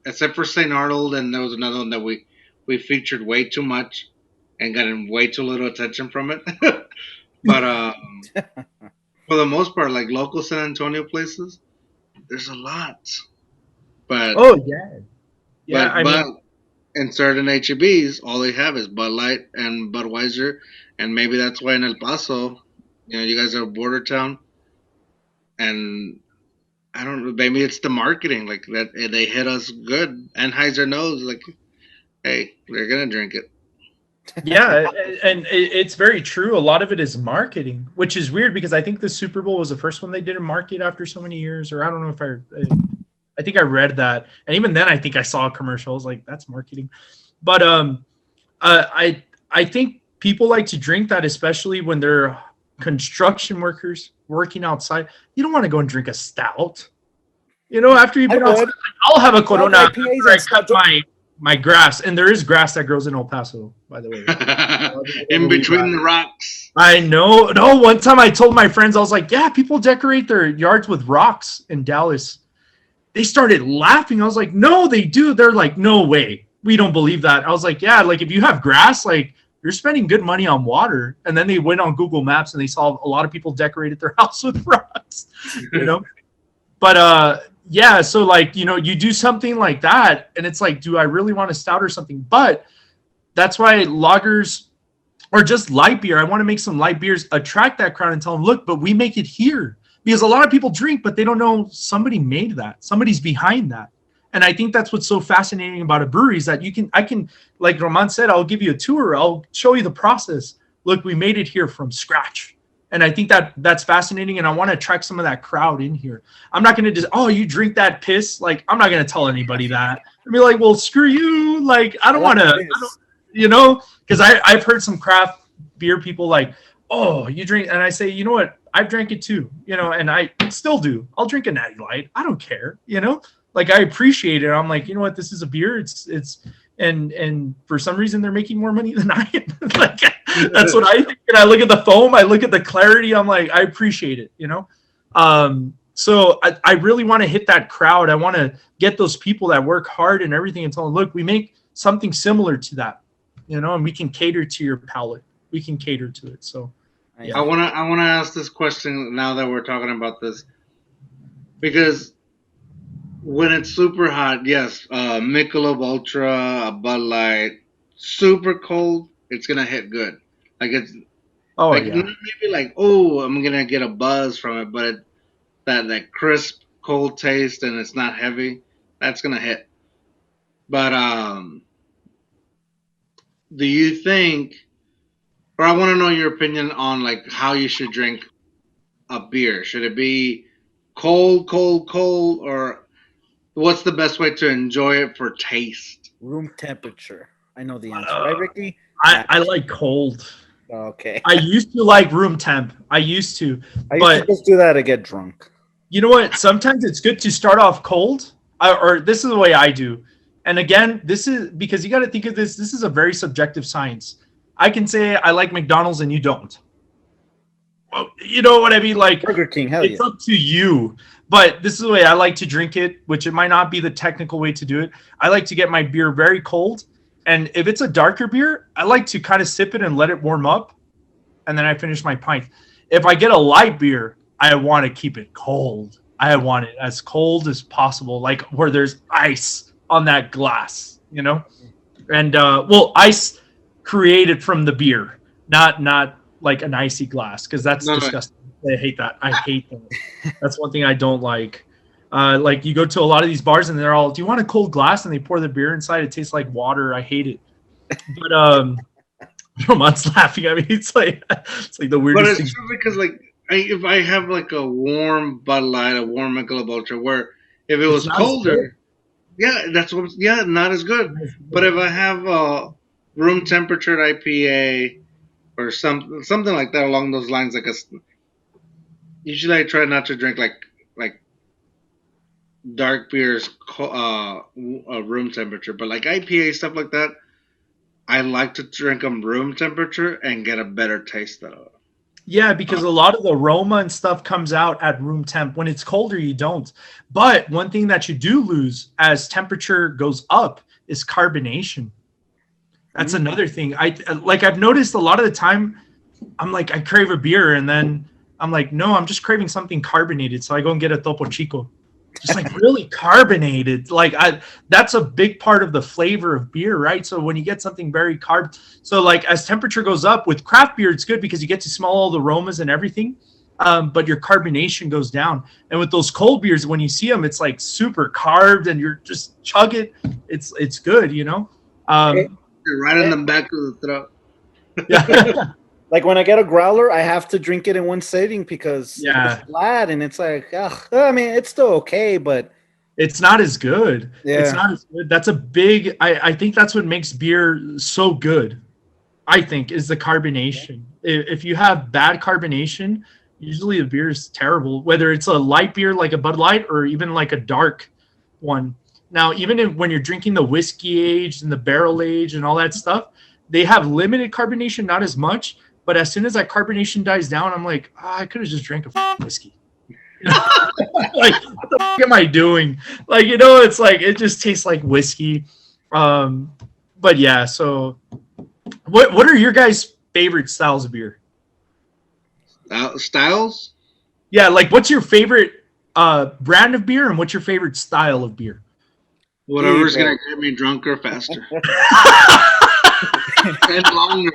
except for St. Arnold, and there was another one that we featured way too much and gotten way too little attention from it. But for the most part, like local San Antonio places, there's a lot. But but in certain HEBs, all they have is Bud Light and Budweiser, and maybe that's why in El Paso, you know, you guys are a border town, and I don't know, maybe it's the marketing, like that they hit us good. Anheuser knows, like, hey, they're gonna drink it. Yeah, and it's very true. A lot of it is marketing, which is weird because I think the Super Bowl was the first one they didn't market after so many years, or I don't know if I think I read that, and even then I think I saw a commercial. I was like, that's marketing. But I think people like to drink that, especially when they're construction workers working outside. You don't want to go and drink a stout. You know, after you've been outside, I'll have a Corona after I cut my grass, and there is grass that grows in El Paso, by the way. In between the rocks. I know. No, one time I told my friends, I was like, yeah, people decorate their yards with rocks in Dallas. They started laughing. I was like, no, they do. They're like, no way. We don't believe that. I was like, yeah, like if you have grass, like you're spending good money on water. And then they went on Google Maps and they saw a lot of people decorated their house with rocks, you know? But, yeah, so like, you know, you do something like that and it's like, do I really want a stout or something? But that's why lagers or just light beer, I want to make some light beers, attract that crowd and tell them, look, but we make it here. Because a lot of people drink, but they don't know somebody made that. Somebody's behind that. And I think that's what's so fascinating about a brewery is that I can, like Roman said, I'll give you a tour. I'll show you the process. Look, we made it here from scratch. And I think that's fascinating, and I want to attract some of that crowd in here. I'm not going to just, oh, you drink that piss? Like, I'm not going to tell anybody that. I'd be like, well, screw you. Like, I don't want to, you know, because I've heard some craft beer people like, oh, you drink, and I say, you know what? I've drank it too, you know, and I still do. I'll drink a Natty Light. I don't care, you know. Like I appreciate it. I'm like, you know what? This is a beer. It's and for some reason they're making more money than I am. Like that's what I think. And I look at the foam. I look at the clarity. I'm like, I appreciate it, you know. So I really want to hit that crowd. I want to get those people that work hard and everything and tell them, look, we make something similar to that, you know, and we can cater to your palate. We can cater to it. So yeah. I wanna ask this question now that we're talking about this, because when it's super hot, yes, Michelob Ultra, a Bud Light, super cold, it's gonna hit good. Like it's maybe like, oh, I'm gonna get a buzz from it, but that crisp cold taste and it's not heavy, that's gonna hit. But do you think, or I want to know your opinion on like how you should drink a beer? Should it be cold, or what's the best way to enjoy it for taste? Room temperature. I know the answer, right, Ricky? I like cold. Okay. I used to like room temp. I used to just do that to get drunk. You know what? Sometimes it's good to start off cold, or this is the way I do. And again, this is because you got to think of this. This is a very subjective science. I can say I like McDonald's and you don't. Well, you know what I mean? Like Burger King, hell it's up to you. But this is the way I like to drink it, which it might not be the technical way to do it. I like to get my beer very cold. And if it's a darker beer, I like to kind of sip it and let it warm up. And then I finish my pint. If I get a light beer, I want to keep it cold. I want it as cold as possible, like where there's ice on that glass, you know? And, ice created from the beer, not like an icy glass, because that's disgusting. I hate that. I hate that. That's one thing I don't like. Like you go to a lot of these bars and they're all, do you want a cold glass? And they pour the beer inside. It tastes like water. I hate it. But Roman's laughing at me. It's like the weirdest thing. But it's true because like if I have like a warm Bud Light, a warm Michelob Ultra, where if it was colder, not as good. But if I have a room temperature IPA or something like that along those lines, usually I try not to drink like dark beers room temperature, but like IPA stuff like that, I like to drink them room temperature and get a better taste out of it. Yeah, because a lot of the aroma and stuff comes out at room temp. When it's colder, you don't. But one thing that you do lose as temperature goes up is carbonation. That's another thing. I've noticed a lot of the time, I'm like, I crave a beer, and then I'm like, no, I'm just craving something carbonated. So I go and get a Topo Chico. Just like really carbonated. Like that's a big part of the flavor of beer, right? So when you get something very so like as temperature goes up with craft beer, it's good because you get to smell all the aromas and everything. But your carbonation goes down. And with those cold beers, when you see them, it's like super carved and you're just chug it. It's good, you know? You're right in the back of the throat. Yeah. Like when I get a growler, I have to drink it in one sitting because it's flat and it's like, I mean, it's still okay, but it's not as good. Yeah. It's not as good. That's a big, I think that's what makes beer so good, I think, is the carbonation. If you have bad carbonation, usually the beer is terrible, whether it's a light beer like a Bud Light or even like a dark one. Now, even when you're drinking the whiskey aged and the barrel aged and all that stuff, they have limited carbonation, not as much. But as soon as that carbonation dies down, I'm like, I could have just drank a whiskey. Like, what the fuck am I doing? Like, you know, it's like, it just tastes like whiskey. But yeah, so what are your guys' favorite styles of beer? Styles? Yeah, like what's your favorite brand of beer and what's your favorite style of beer? Whatever's going to get me drunker faster. And longer.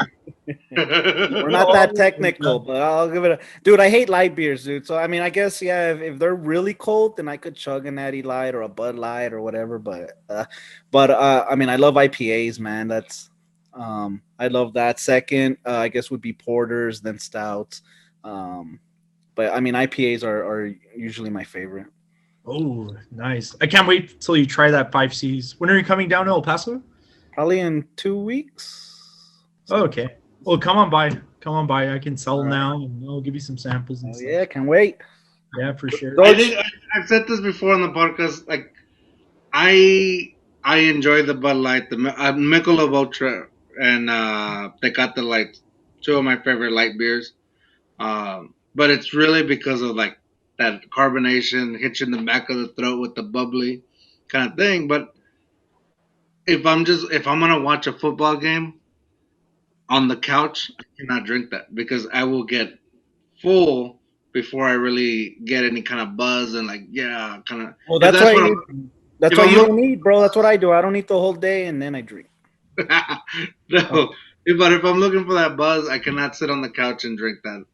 We're not that technical, but I'll give it a dude. I hate light beers, dude. So I mean, I guess if they're really cold, then I could chug a Natty Light or a Bud Light or whatever. But I mean, I love IPAs, man. That's I love that. Second, I guess would be porters, then stouts. But I mean, IPAs are usually my favorite. Oh, nice! I can't wait till you try that 5Cs. When are you coming down to El Paso? Probably in 2 weeks. Oh, okay. Well, come on by. Come on by. I can sell now, and I'll give you some samples and Oh, stuff. yeah, can't wait. Yeah, for sure. I've said this before on the podcast. Like, I enjoy the Bud Light, the Michelob Ultra, and Tecate Light, two of my favorite light beers. But it's really because of like that carbonation hits you in the back of the throat with the bubbly kind of thing. But if I'm gonna watch a football game on the couch, I cannot drink that because I will get full before I really get any kind of buzz and like kind of. Well, that's why you don't eat, bro. That's what I do. I don't eat the whole day and then I drink. No, but if I'm looking for that buzz, I cannot sit on the couch and drink that.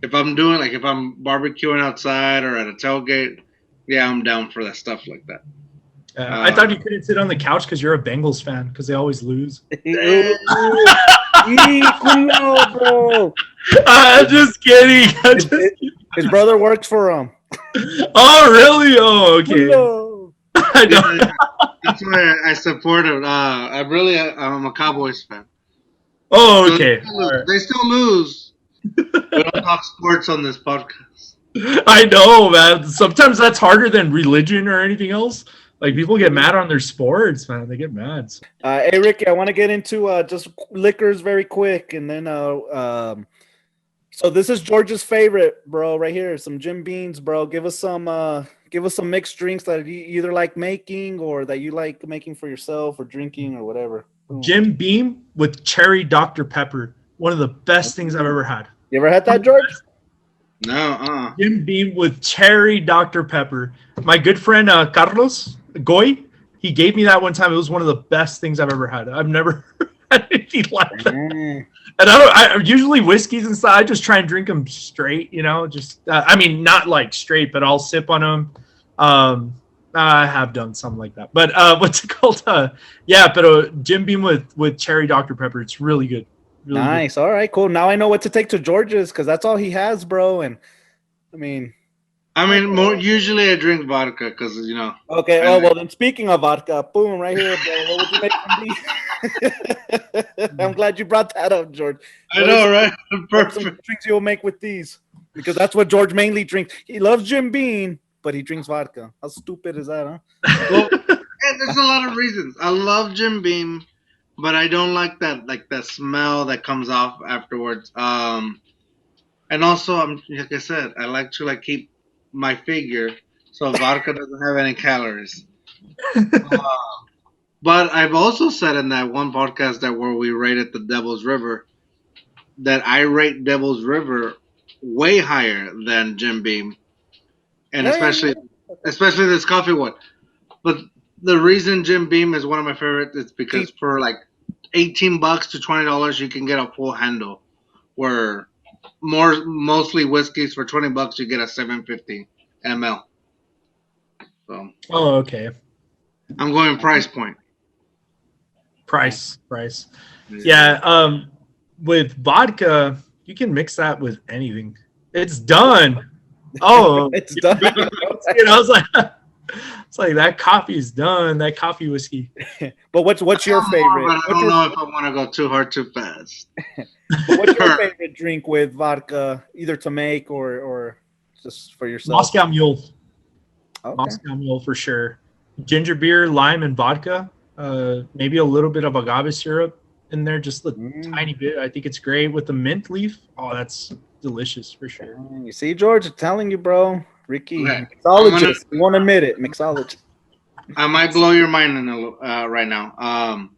If I'm barbecuing outside or at a tailgate, I'm down for that stuff like that. I thought you couldn't sit on the couch because you're a Bengals fan because they always lose. Bro. I'm just kidding. His brother works for him. Oh, really? Oh, okay. I know. That's why I support it. I'm a Cowboys fan. Oh, okay. So they still lose. We don't talk sports on this podcast. I know, man. Sometimes that's harder than religion or anything else. Like, people get mad on their sports, man. They get mad. Hey, Ricky, I want to get into just liquors very quick. And then, so this is George's favorite, bro, right here. Some Jim Beams, bro. Give us some mixed drinks that you either like making or that you like making for yourself or drinking or whatever. Boom. Jim Beam with cherry Dr. Pepper. One of the best things I've ever had. You ever had that, George? No. Jim Beam with cherry Dr. Pepper. My good friend Carlos Goy, he gave me that one time. It was one of the best things I've ever had. I've never had anything like that. And I usually whiskeys and stuff. I just try and drink them straight, just not like straight, but I'll sip on them. I have done something like that. But what's it called? Jim Beam with cherry Dr. Pepper. It's really good. Really nice. good. All right, cool. Now I know what to take to George's because that's all he has, bro. And more usually I drink vodka because Okay. Well, then speaking of vodka, boom, right here, bro. What would you make from these? I'm glad you brought that up, George. I know, right? Perfect. Some drinks you'll make with these because that's what George mainly drinks. He loves Jim Beam, but he drinks vodka. How stupid is that, huh? Well, there's a lot of reasons. I love Jim Beam, but I don't like that smell that comes off afterwards. And also, like I said, I like to keep my figure, so vodka doesn't have any calories. But I've also said in that one podcast where we rated the Devil's River that I rate Devil's River way higher than Jim Beam, and especially this coffee one. But the reason Jim Beam is one of my favorites is because for like $18 to $20 you can get a full handle, where mostly whiskeys for $20 you get a 750 ml. So. Oh, okay. I'm going price point. Price. Yeah. With vodka, you can mix that with anything. It's done. Oh, it's done. I was like, it's like that coffee is done. That coffee whiskey. But what's your favorite? I don't know if I want to go too hard too fast. What's your favorite drink with vodka, either to make or just for yourself? Moscow Mule. Okay. Moscow Mule for sure. Ginger beer, lime, and vodka. Maybe a little bit of agave syrup in there, just a tiny bit. I think it's great with the mint leaf. Oh, that's delicious for sure. You see, George, I'm telling you, bro. Ricky, okay. Mixologist. You won't admit it, mixologist. I might blow your mind right now.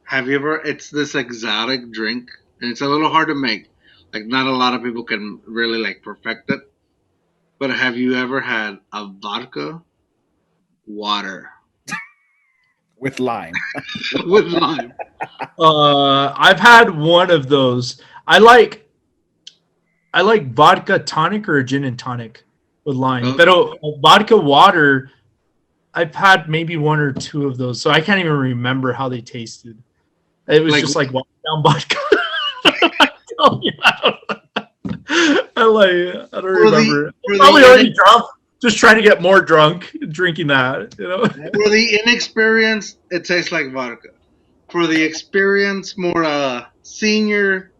Have you ever? It's this exotic drink, and it's a little hard to make. Like, not a lot of people can really perfect it. But have you ever had a vodka water with lime? With lime. I've had one of those. I like vodka tonic or a gin and tonic with lime. Okay. But vodka water, I've had maybe one or two of those, so I can't even remember how they tasted. It was just like watered down vodka. I don't remember. Probably already drunk, just trying to get more drunk, drinking that. For the inexperienced, it tastes like vodka. For the experience, more senior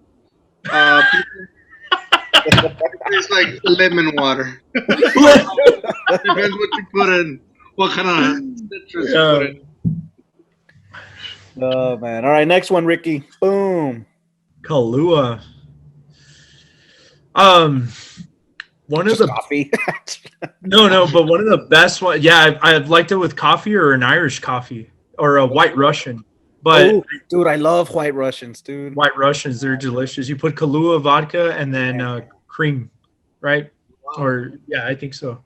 It's like lemon water. Depends what you put in. What kind of citrus you put in. Oh man! All right, next one, Ricky. Boom. Kahlua. One Just of the coffee. no, but one of the best one. Yeah, I've liked it with coffee or an Irish coffee or a White Russian. But dude, I love White Russians, dude. White Russians, they're delicious. You put Kahlua vodka and then cream, right? Wow. Or yeah, I think so.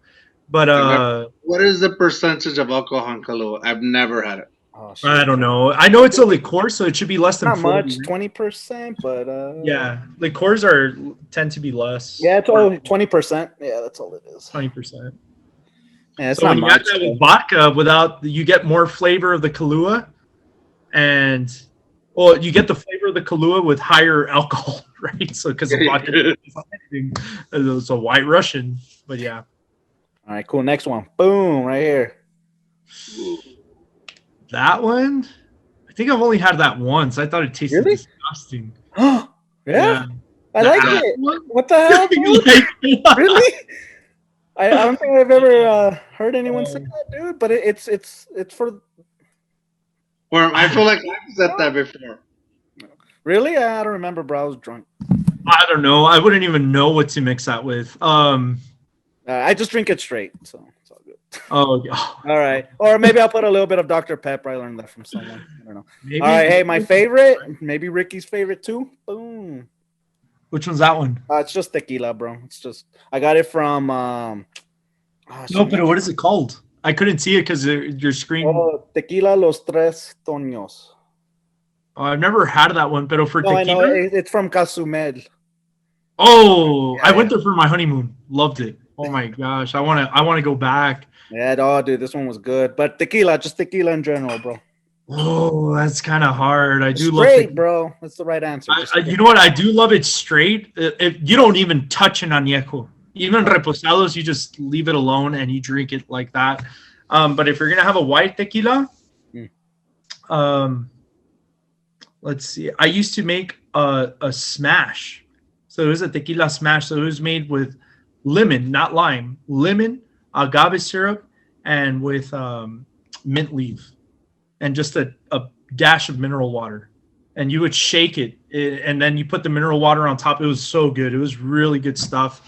But what is the percentage of alcohol in Kahlua? I've never had it. Oh, shit. I don't know. I know it's a liqueur, so it should be less than Not 40. much, 20%, but yeah, liqueurs tend to be less. yeah, it's 20%. Yeah, that's all it is. 20%. Yeah, it's so not when you much. add that with vodka, you get more flavor of the Kahlua, and you get the flavor of the Kahlua with higher alcohol, right? So because the vodka it's a White Russian, but yeah. All right, cool. Next one. Boom, right here. That one, I think I've only had that once. I thought it tasted disgusting. yeah, I like it. One? What the hell, dude? Really? I don't think I've ever heard anyone say that, dude. But it's for. Or I feel like I've said that before. Really? I don't remember, bro. I was drunk. I don't know. I wouldn't even know what to mix that with. I just drink it straight, so it's all good. Oh, yeah. All right. Or maybe I'll put a little bit of Dr. Pepper. I learned that from someone. I don't know. Maybe. All right. Hey, my favorite, maybe Ricky's favorite too. Boom. Which one's that one? It's just tequila, bro. It's just I got it from. No, but what is it called? I couldn't see it because your screen. Oh, Tequila Los Tres Toños. Oh, I've never had that one, but for tequila. I know it's from Cozumel. Oh, yeah, I went there for my honeymoon. Loved it. Oh my gosh, I want to go back. Yeah, dude, this one was good. But just tequila in general, bro. Oh, that's kind of hard. I do straight, love bro. That's the right answer. You know what? I do love it straight. If you don't even touch an añejo, even reposados, you just leave it alone and you drink it like that. But if you're gonna have a white tequila, let's see. I used to make a smash. So it was a tequila smash. So it was made with lemon, not lime, lemon, agave syrup, and with mint leaf, and just a dash of mineral water. And you would shake it, and then you put the mineral water on top. It was so good. It was really good stuff.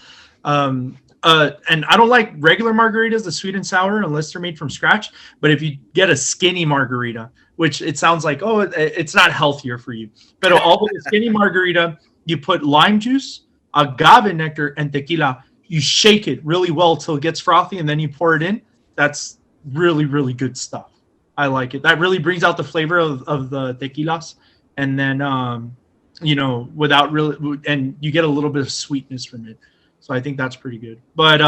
And I don't like regular margaritas, the sweet and sour, unless they're made from scratch. But if you get a skinny margarita, which it sounds like, it's not healthier for you. But although the skinny margarita, you put lime juice, agave nectar, and tequila. You shake it really well till it gets frothy, and then you pour it in. That's really, really good stuff. I like it. That really brings out the flavor of the tequilas, and then without really, and you get a little bit of sweetness from it. So I think that's pretty good. But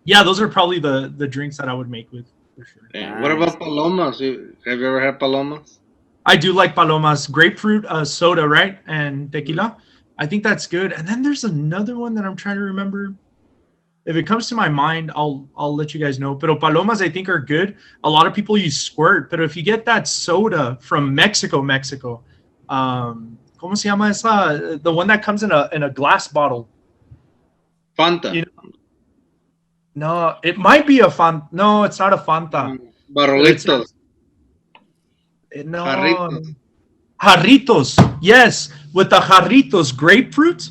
yeah, those are probably the drinks that I would make with for sure. Nice. What about palomas? Have you ever had palomas? I do like palomas, grapefruit soda, right, and tequila. I think that's good. And then there's another one that I'm trying to remember. If it comes to my mind, I'll let you guys know. But palomas, I think, are good. A lot of people use squirt. But if you get that soda from Mexico, ¿cómo se llama esa? The one that comes in a glass bottle. Fanta. No, it might be a Fanta. No, it's not a Fanta. Barrolitos. No. Jarritos. Jarritos. Yes, with the jarritos grapefruit.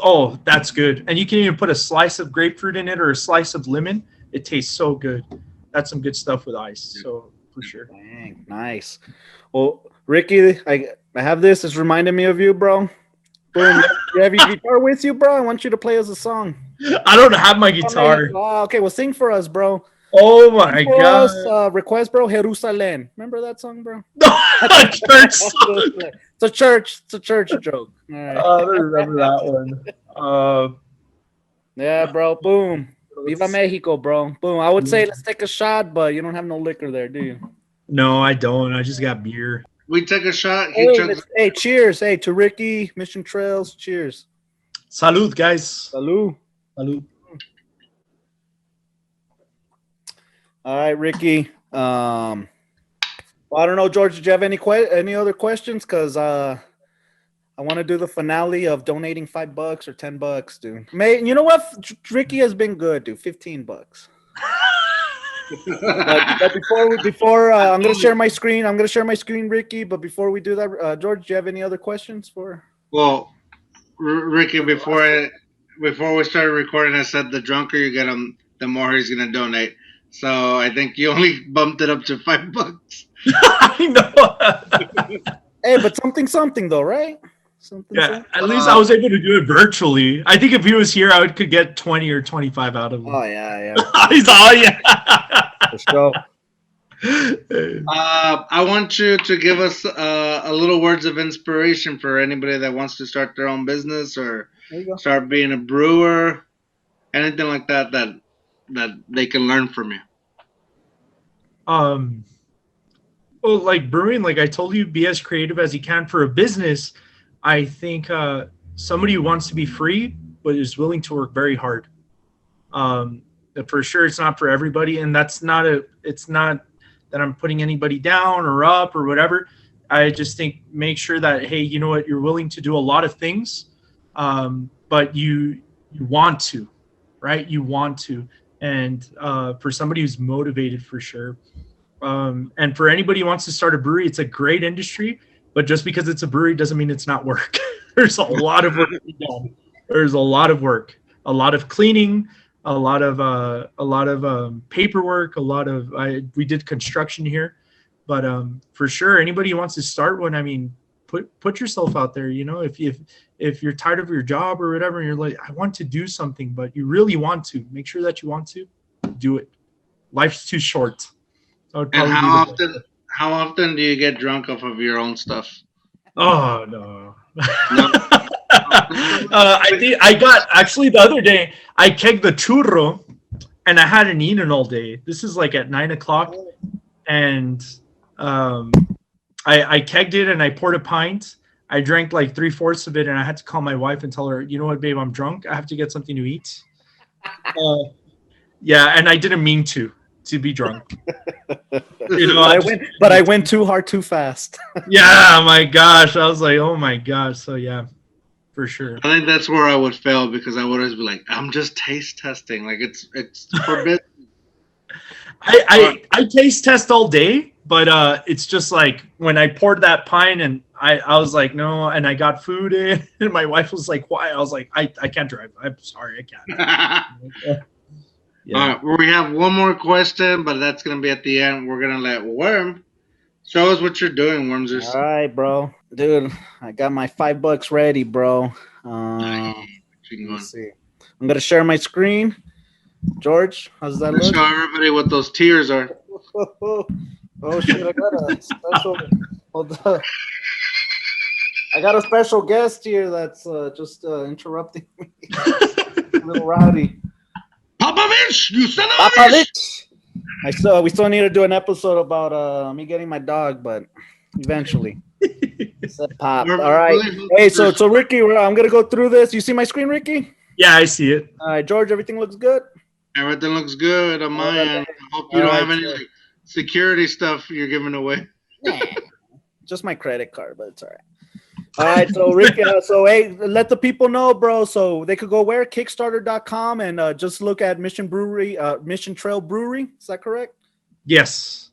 Oh, that's good. And you can even put a slice of grapefruit in it or a slice of lemon. It tastes so good. That's some good stuff with ice. So for sure. Dang, nice. Well, Ricky, I have this. It's reminding me of you, bro. Boom. You have your guitar with you, bro? I want you to play us a song. I don't have my guitar. Oh, okay, well, sing for us, bro. Oh my God. Request, bro, Jerusalem. Remember that song, bro? Church song. It's a church joke. All right. I don't remember that one. Yeah, bro. Boom. Viva Mexico, bro. Boom. I would say let's take a shot, but you don't have no liquor there, do you? No, I don't. I just got beer. We take a shot. Hey, cheers. Hey, to Ricky, Mission Trails. Cheers. Salud, guys. Salud. Salud. All right, Ricky. Well, I don't know, George. Did you have any other questions? Because I I want to do the finale of donating $5 or $10, dude. You know what? Ricky has been good, dude. $15. but before I'm gonna share my screen. I'm gonna share my screen, Ricky. But before we do that, George, do you have any other questions for? Well, Ricky, before we started recording, I said the drunker you get him, the more he's gonna donate. So I think you only bumped it up to $5. I know. Hey, but something though, right? Something. At least I was able to do it virtually. I think if he was here, I could get 20 or 25 out of him. Oh yeah. He's all yeah. Let's go. I want you to give us a little words of inspiration for anybody that wants to start their own business or start being a brewer, anything like that they can learn from you. Well, like brewing, like I told you, be as creative as you can. For a business, I think somebody who wants to be free but is willing to work very hard. For sure, it's not for everybody, and it's not that I'm putting anybody down or up or whatever. I just think make sure that, hey, you know what, you're willing to do a lot of things, but you want to, right? You want to, and for somebody who's motivated, for sure. And for anybody who wants to start a brewery, it's a great industry, but just because it's a brewery doesn't mean it's not work. There's a lot of work to be done. There's a lot of work, a lot of cleaning, a lot of paperwork, we did construction here, but for sure, anybody who wants to start one, I mean, put yourself out there. You know, if you're tired of your job or whatever, and you're like, I want to do something, but you really want to, make sure that you want to do it. Life's too short. And how often do you get drunk off of your own stuff? Oh no. I got actually the other day I kegged the churro and I hadn't eaten all day. This is like at 9:00, and I kegged it and I poured a pint. I drank like 3/4 of it, and I had to call my wife and tell her, you know what, babe, I'm drunk. I have to get something to eat. Yeah, and I didn't mean to be drunk. You know, I went too hard too fast. Yeah, my gosh. I was like, oh my gosh. So yeah, for sure. I think that's where I would fail, because I would always be like, I'm just taste testing. Like it's forbidden. I taste test all day, but it's just like when I poured that pint and I was like, no, and I got food in, and my wife was like, why? I was like, I can't drive. I'm sorry, I can't. Yeah. All right, we have one more question, but that's going to be at the end. We're going to let Worm show us what you're doing, Wormsers. All right, bro. Dude, I got my $5 ready, bro. Let's see. I'm going to share my screen. George, how's that look? Show everybody what those tears are. Oh, shit, I got a special... Hold on. I got a special guest here that's just interrupting me. A little rowdy. Popovich, you son of a bitch! We still need to do an episode about me getting my dog, but eventually. Said Pop. All right. Hey, so Ricky, I'm gonna go through this. You see my screen, Ricky? Yeah, I see it. All right, George, everything looks good? Everything looks good on my end. I hope you don't have any security stuff you're giving away. Nah, just my credit card, but it's all right. All right, so Rick, hey, let the people know, bro. So they could go where? Kickstarter.com and just look at Mission Trail Brewery. Is that correct? Yes.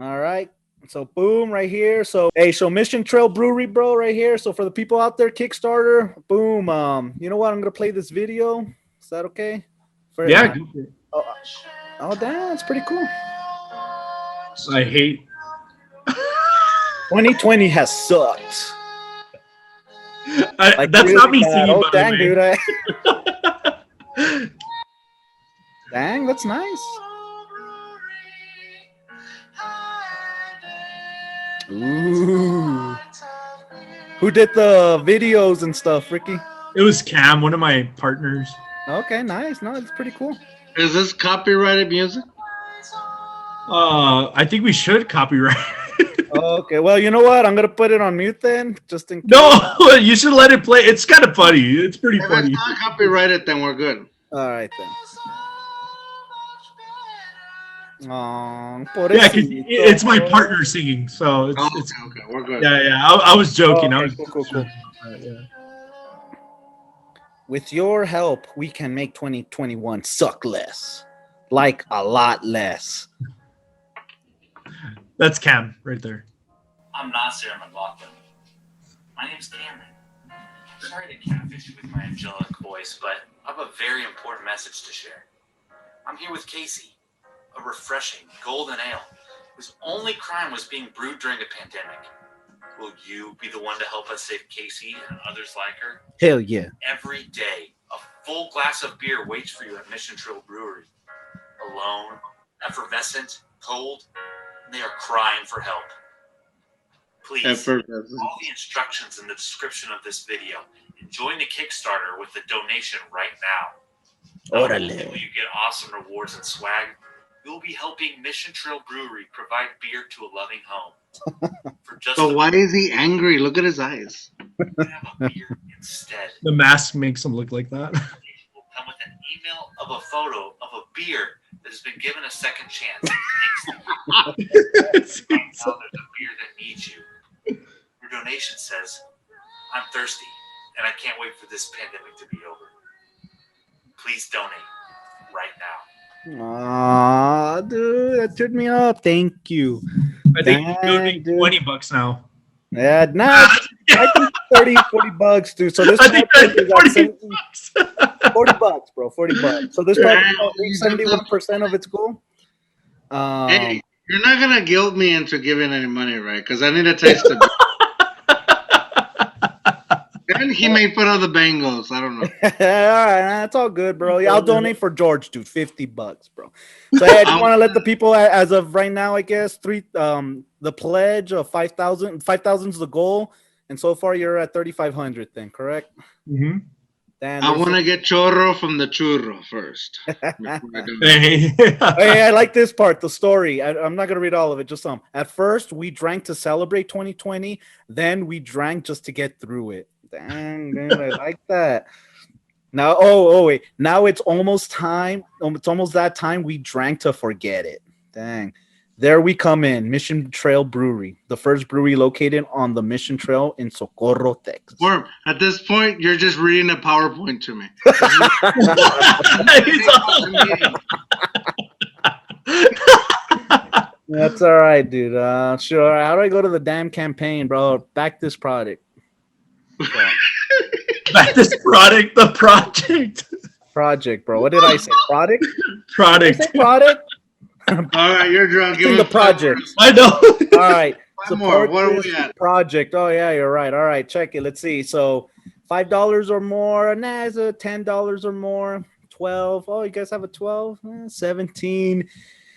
All right. So boom, right here. So hey, so Mission Trail Brewery, bro, right here. So for the people out there, Kickstarter, boom. You know what? I'm gonna play this video. Is that okay? Yeah. Oh, damn, that's pretty cool. I hate. 2020 has sucked. That's really not me singing. Oh, dang, dude. Dang, that's nice. Ooh. Who did the videos and stuff, Ricky? It was Cam, one of my partners. Okay, nice. No, it's pretty cool. Is this copyrighted music? I think we should copyright. Okay, well, you know what? I'm gonna put it on mute then, just in case. No, you should let it play. It's kind of funny. It's pretty funny. If it's not copyrighted, then we're good. All right then. Oh, Yeah, 'cause it's my partner singing, so it's okay. We're good. yeah. I was joking. Oh, I okay, was cool. yeah. With your help, we can make 2021 suck less, like a lot less. That's Cam right there. I'm not Sarah McLaughlin. My name's Cameron. Sorry to catfish you with my angelic voice, but I have a very important message to share. I'm here with Casey, a refreshing golden ale whose only crime was being brewed during a pandemic. Will you be the one to help us save Casey and others like her? Hell yeah. Every day, a full glass of beer waits for you at Mission Trail Brewery. Alone, effervescent, cold, and they are crying for help. Please, follow the instructions in the description of this video and join the Kickstarter with the donation right now. Not only will you get awesome rewards and swag, you will be helping Mission Trail Brewery provide beer to a loving home. For just But why is he angry? Look at his eyes. you can have a beer instead. The mask makes him look like that. Will come with an email of a photo of a beer that has been given a second chance. Right now, there's a beer that needs you. Your donation says, "I'm thirsty, and I can't wait for this pandemic to be over. Please donate right now." Aw, dude, that turned me up. Thank you. I think you're doing $20 now. Yeah, nah, I think 30, 40 bucks, dude. So this I think project is at $40. 40 bucks, bro. 40 bucks. So this project is 71% of its goal. Hey, you're not gonna guilt me into giving any money, right? Because I need to taste it. And he may put on the Bengals. I don't know. All right, that's all good, bro. Yeah, I'll donate for George, dude. $50, bro. So hey, I just want to let the people, as of right now, I guess the pledge of 5,000. 5,000 is the goal, and so far you're at 3,500. Then correct? Mm-hmm. I want to get chorro from the churro first. Hey, I like this part, the story. I'm not going to read all of it, just some. At first, we drank to celebrate 2020. Then we drank just to get through it. Dang, dude, I like that. Now, wait. Now it's almost time. It's almost that time we drank to forget it. Dang. There we come in. Mission Trail Brewery, the first brewery located on the Mission Trail in Socorro, Texas. Worm, at this point, you're just reading a PowerPoint to me. That's all right, dude. Sure. How do I go to the damn campaign, bro? Back this product. Back this product, the project. Project, bro. What did I say? Product? Product. Did I say product? All right, you're drunk. Give the project. I know. All right. One more. What are we at? Project. Oh, yeah, you're right. All right, check it. Let's see. So $5 or more. Nah, it's a $10 or more. 12. Oh, you guys have a 12? 17.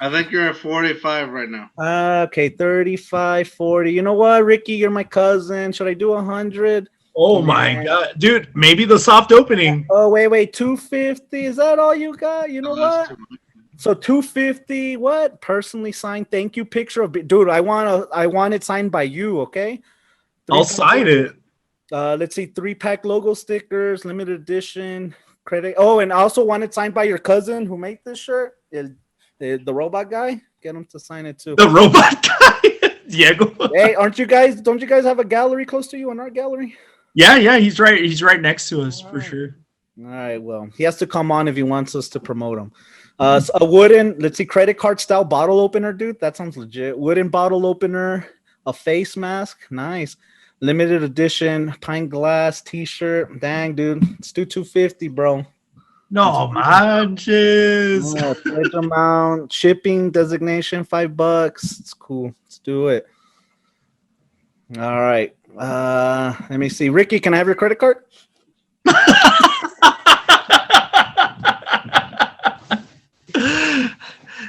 I think you're at 45 right now. Okay, 35, 40. You know what, Ricky? You're my cousin. Should I do 100? Oh my god, dude! Maybe the soft opening. Oh wait, 250. Is that all you got? You know what? So 250. What? Personally signed. Thank you. Picture of dude. I want it signed by you. Okay. I'll sign it. Let's see. 3-pack logo stickers, limited edition, credit. Oh, and I also want it signed by your cousin who made this shirt. The robot guy. Get him to sign it too. The robot guy, Diego. Hey, don't you guys have a gallery close to you, an art gallery? Yeah, he's right next to us for sure. All right, well, he has to come on if he wants us to promote him. So a wooden, let's see, credit card style bottle opener, dude. That sounds legit. Wooden bottle opener, a face mask, nice. Limited edition pint glass T-shirt. Dang, dude, let's do 250, bro. No manches. Pledge amount, shipping designation $5. It's cool. Let's do it. All right. Let me see. Ricky, can I have your credit card?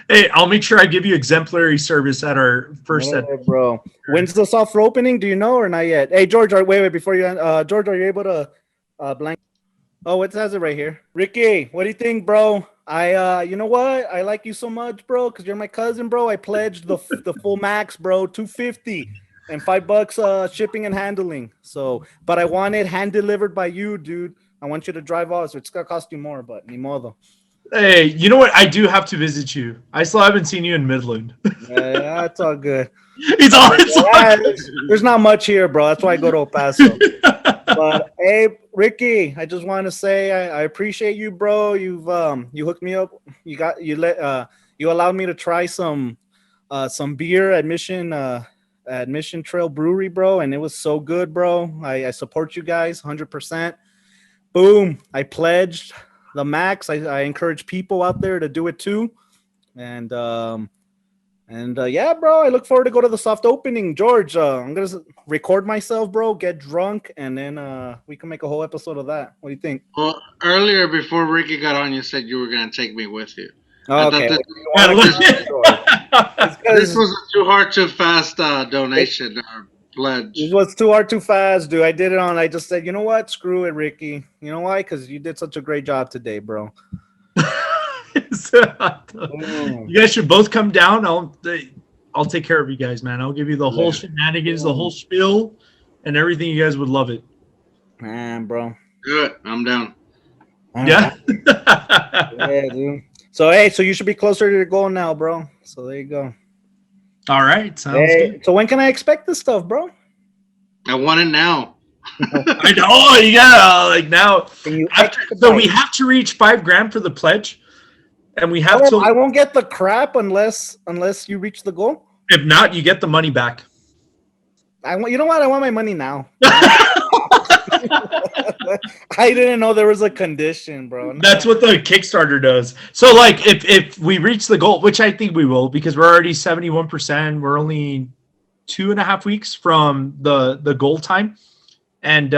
Hey, I'll make sure I give you exemplary service at our first set. Bro. When's the soft opening? Do you know or not yet? Hey, George, wait, before you George, are you able to blank? Oh, it says it right here. Ricky, what do you think, bro? You know what? I like you so much, bro, because you're my cousin, bro. I pledged the full max, bro, 250 and $5 shipping and handling. So, but I want it hand delivered by you, dude. I want you to drive off, so it's gonna cost you more, but ni modo. Hey, you know what? I do have to visit you. I still haven't seen you in Midland. Yeah, it's all good. It's There's not much here, bro. That's why I go to El Paso. But hey, Ricky, I just want to say I appreciate you, bro. You hooked me up. You allowed me to try some beer at Mission Trail Brewery, bro, and it was so good, bro. I support you guys 100%. Boom! I pledged the max. I encourage people out there to do it too, and yeah, bro. I look forward to go to the soft opening, George. I'm gonna record myself, bro. Get drunk, and then we can make a whole episode of that. What do you think? Well, earlier before Ricky got on, you said you were gonna take me with you. Okay. This was a too hard, too fast donation or pledge. It was too hard, too fast, dude. I did it on. I just said, you know what? Screw it, Ricky. You know why? Because you did such a great job today, bro. You guys should both come down. I'll take care of you guys, man. I'll give you the whole shenanigans, the whole spiel, and everything. You guys would love it. Man, bro. Good. I'm down. Yeah. Yeah, dude. So hey, so you should be closer to your goal now, bro. So there you go. All right. Sounds good. So when can I expect this stuff, bro? I want it now. I know you gotta like now. So we have to reach $5,000 for the pledge, and we have to. I won't get the crap unless you reach the goal. If not, you get the money back. You know what? I want my money now. I didn't know there was a condition, bro. No. That's what the Kickstarter does. So, like, if we reach the goal, which I think we will, because we're already 71%, we're only 2.5 weeks from the goal time. And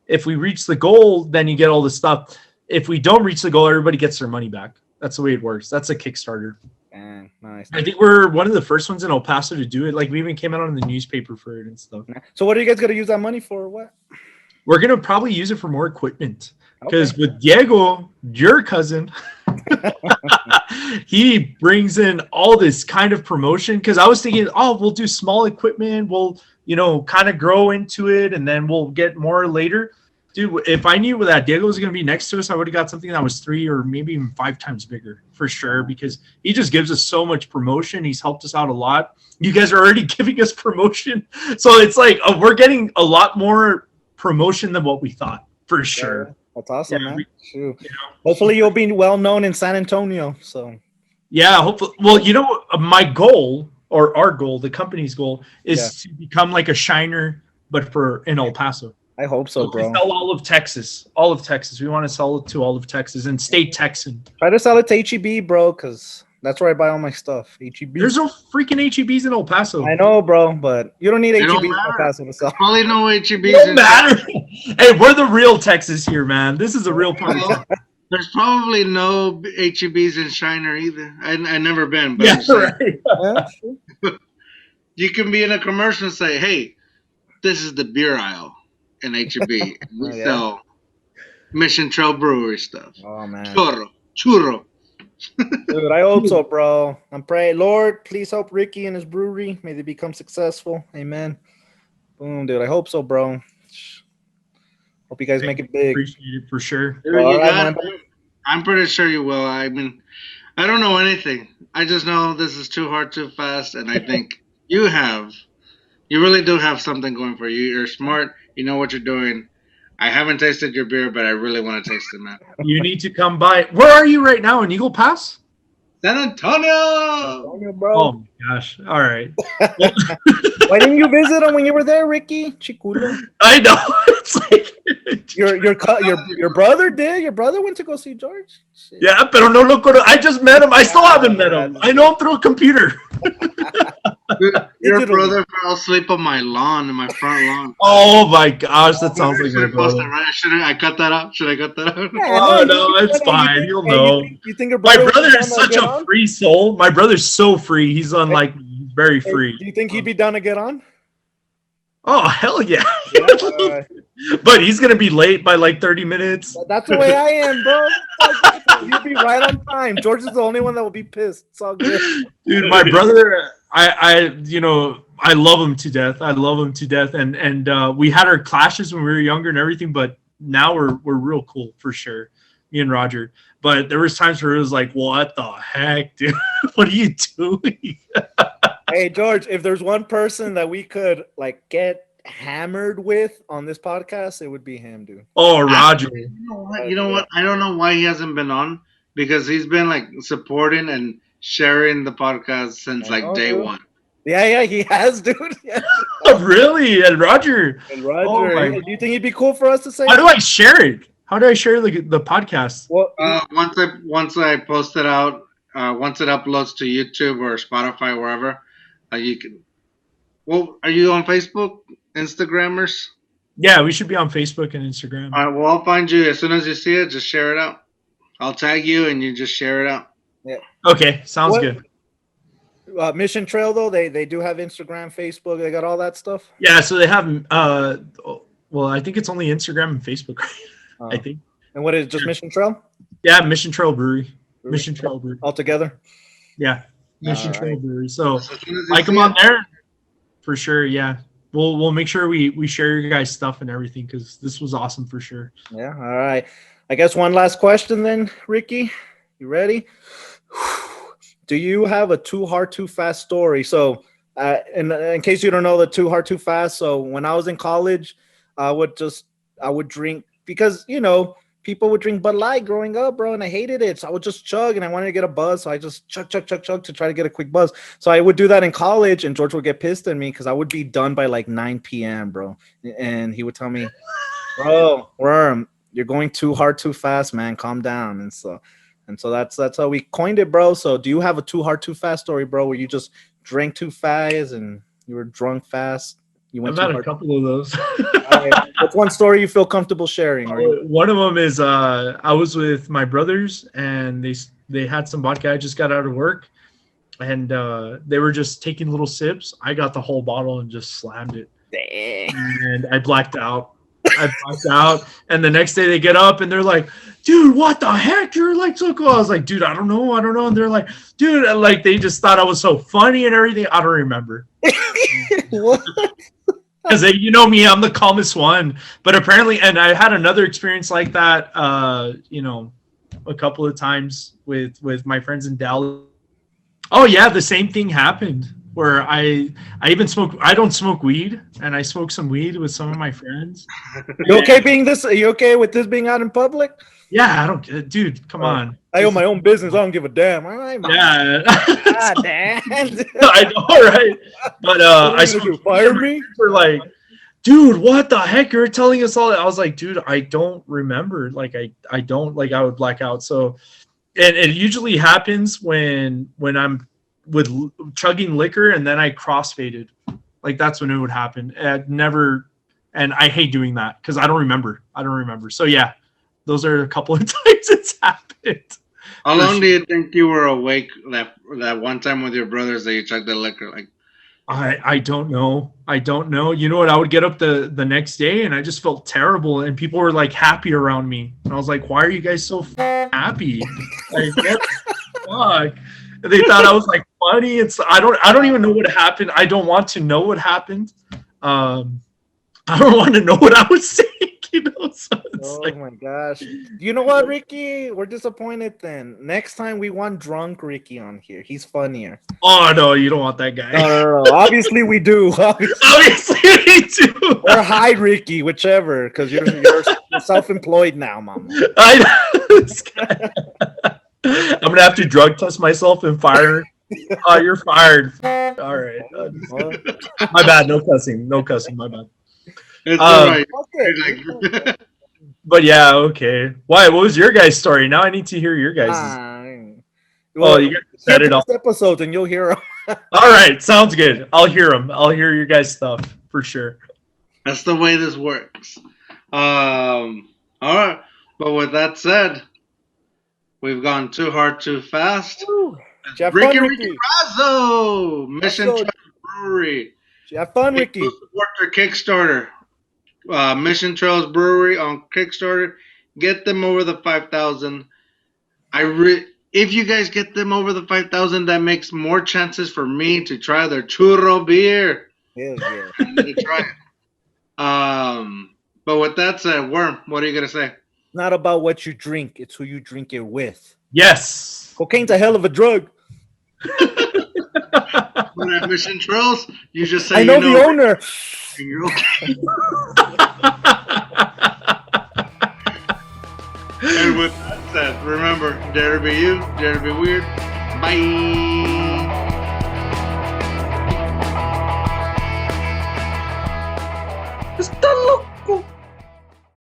if we reach the goal, then you get all the stuff. If we don't reach the goal, everybody gets their money back. That's the way it works. That's a Kickstarter. Nice. I think we're one of the first ones in El Paso to do it. Like, we even came out on the newspaper for it and stuff. So what are you guys going to use that money for or what? We're going to probably use it for more equipment. Because with Diego, your cousin, he brings in all this kind of promotion. Because I was thinking, we'll do small equipment. We'll, kind of grow into it. And then we'll get more later. Dude, if I knew that Diego was going to be next to us, I would have got something that was 3 or maybe even 5 times bigger for sure, because he just gives us so much promotion. He's helped us out a lot. You guys are already giving us promotion. So it's like we're getting a lot more promotion than what we thought for sure. That's awesome, man. Hopefully you'll be well known in San Antonio. So yeah, hopefully. Well, my goal or our goal, the company's goal is to become like a Shiner, but in El Paso. I hope so, bro. We sell all of Texas. All of Texas. We want to sell it to all of Texas and stay Texan. Try to sell it to HEB, bro, because that's where I buy all my stuff. HEB. There's no freaking HEBs in El Paso. I know, bro, but you don't need HEBs in El Paso to sell. Probably no HEBs. It don't matter. Hey, we're the real Texas here, man. This is a real party. There's probably no HEBs in Shiner either. I've never been, but right. You can be in a commercial and say, "Hey, this is the beer aisle in HEB. We sell Mission Trail Brewery stuff. Oh man, churro." Dude, I hope so, bro. I'm praying, Lord, please help Ricky and his brewery. May they become successful. Amen. Boom, dude. I hope so, bro. Hope you guys make it big. Appreciate it for sure. I'm pretty sure you will. I mean, I don't know anything. I just know this is too hard, too fast, and I think you really do have something going for you. You're smart. You know what you're doing. I haven't tasted your beer, but I really want to taste it, man. You need to come by. Where are you right now? In Eagle Pass? San Antonio, bro. Oh my gosh! All right. Why didn't you visit him when you were there, Ricky? Chiculo. I know. It's like your brother did. Your brother went to go see George. Shit. Yeah, pero no lo conozco. I just met him. I still haven't met him. I know him through a computer. Your brother fell asleep on my lawn, in my front lawn. Oh my gosh, that sounds like my brother. I cut that out? Should I cut that out? Oh no, it's fine. You'll know. You think your my brother is such a free soul. My brother's so free. He's unlike very free. Do you think he'd be down to get on? Oh hell yeah! But he's gonna be late by like 30 minutes. That's the way I am, bro. You'll be right on time. George is the only one that will be pissed. It's all good. Dude, my brother, I love him to death. I love him to death. And we had our clashes when we were younger and everything, but now we're real cool for sure. me and Roger. But there was times where it was like, what the heck, dude? What are you doing? Hey, George, if there's one person that we could like get hammered with on this podcast, it would be him, dude. Oh, Roger. You know what? I don't know why he hasn't been on, because he's been like supporting and sharing the podcast since like day one. Yeah, he has, dude. Yeah. Oh, really? And Roger. Oh, do you think he'd be cool for us to say? How do I share it? How do I share the podcast? Well, once I post it out, once it uploads to YouTube or Spotify, wherever, you can. Well, are you on Facebook, Instagrammers? Yeah, we should be on Facebook and Instagram. All right, well, I'll find you as soon as you see it. Just share it out. I'll tag you, and you just share it out. Yeah. Okay, sounds good. Mission Trail, though, they do have Instagram, Facebook. They got all that stuff. Yeah, so they have. Well, I think it's only Instagram and Facebook. I think. And what is it, just Mission Trail? Yeah, Mission Trail Brewery. Mission Trail Brewery. All together? Yeah, Mission Trail Brewery. So like them on there for sure. Yeah, we'll make sure we share your guys' stuff and everything, because this was awesome for sure. Yeah. All right. I guess one last question then, Ricky. You ready? Do you have a too hard, too fast story? So, in case you don't know the too hard, too fast. So when I was in college, I would drink, because, you know, people would drink Bud Light growing up, bro, and I hated it. So I would just chug, and I wanted to get a buzz. So I just chug to try to get a quick buzz. So I would do that in college, and George would get pissed at me because I would be done by like 9 p.m., bro. And he would tell me, bro, Worm, you're going too hard, too fast, man. Calm down. And so that's how we coined it, bro. So do you have a too hard, too fast story, bro, where you just drank too fast and you were drunk fast? I've had a couple of those. Right. What's one story you feel comfortable sharing? One of them is I was with my brothers, and they had some vodka. I just got out of work, and they were just taking little sips. I got the whole bottle and just slammed it. Dang. And I blacked out. And the next day they get up and they're like, dude, what the heck? You're like so cool. I was like, dude, I don't know. And they're like, dude, and like they just thought I was so funny and everything. I don't remember. What? Because you know me, I'm the calmest one. But apparently, and I had another experience like that, you know, a couple of times with my friends in Dallas. Oh yeah, the same thing happened where I even smoke. I don't smoke weed, and I smoked some weed with some of my friends. You okay Are you okay with this being out in public? Yeah, I don't, dude. Come on. I own my own business. I don't give a damn. All right, man. Yeah. God damn. I know, right? But I you fire me for like, dude, what the heck? You're telling us all that. I was like, dude, I don't remember. Like, I don't, like, I would black out. So, and it usually happens when I'm with chugging liquor and then I crossfaded. Like, that's when it would happen. And I hate doing that because I don't remember. So yeah, those are a couple of times it's happened. How long do you think you were awake that one time with your brothers that you chugged the liquor? Like, I don't know. You know what? I would get up the next day and I just felt terrible, and people were like happy around me, and I was like, "Why are you guys so happy?" Like, what the fuck? And they thought I was like funny. I don't even know what happened. I don't want to know what happened. I don't want to know what I was saying. You know, so my gosh. You know what, Ricky? We're disappointed then. Next time we want drunk Ricky on here. He's funnier. Oh, no, you don't want that guy. No. Obviously we do. Obviously we do. Or high Ricky, whichever, because you're self-employed now, mama. I know this guy. I'm going to have to drug test myself and fire. Oh, you're fired. All right. My bad. No cussing. My bad. It's all right. But yeah, okay. Why? What was your guys' story? Now I need to hear your guys'. Well, you set it up. Episodes and you'll hear them. All right, sounds good. I'll hear them. I'll hear your guys' stuff for sure. That's the way this works. All right. But with that said, we've gone too hard, too fast. Ricky Razo, Mission Trail Brewery. Have fun, Ricky. Support their Kickstarter. Mission Trails Brewery on Kickstarter. Get them over the 5,000. If you guys get them over the 5,000, that makes more chances for me to try their churro beer. Hell yeah. I need to try it. But with that said, Worm, what are you gonna say? Not about what you drink, it's who you drink it with. Yes. Cocaine's a hell of a drug. When at Mission Trails, you just say, I know the owner. And you're okay. And with that said, remember, dare to be you, dare to be weird. Bye. Está loco.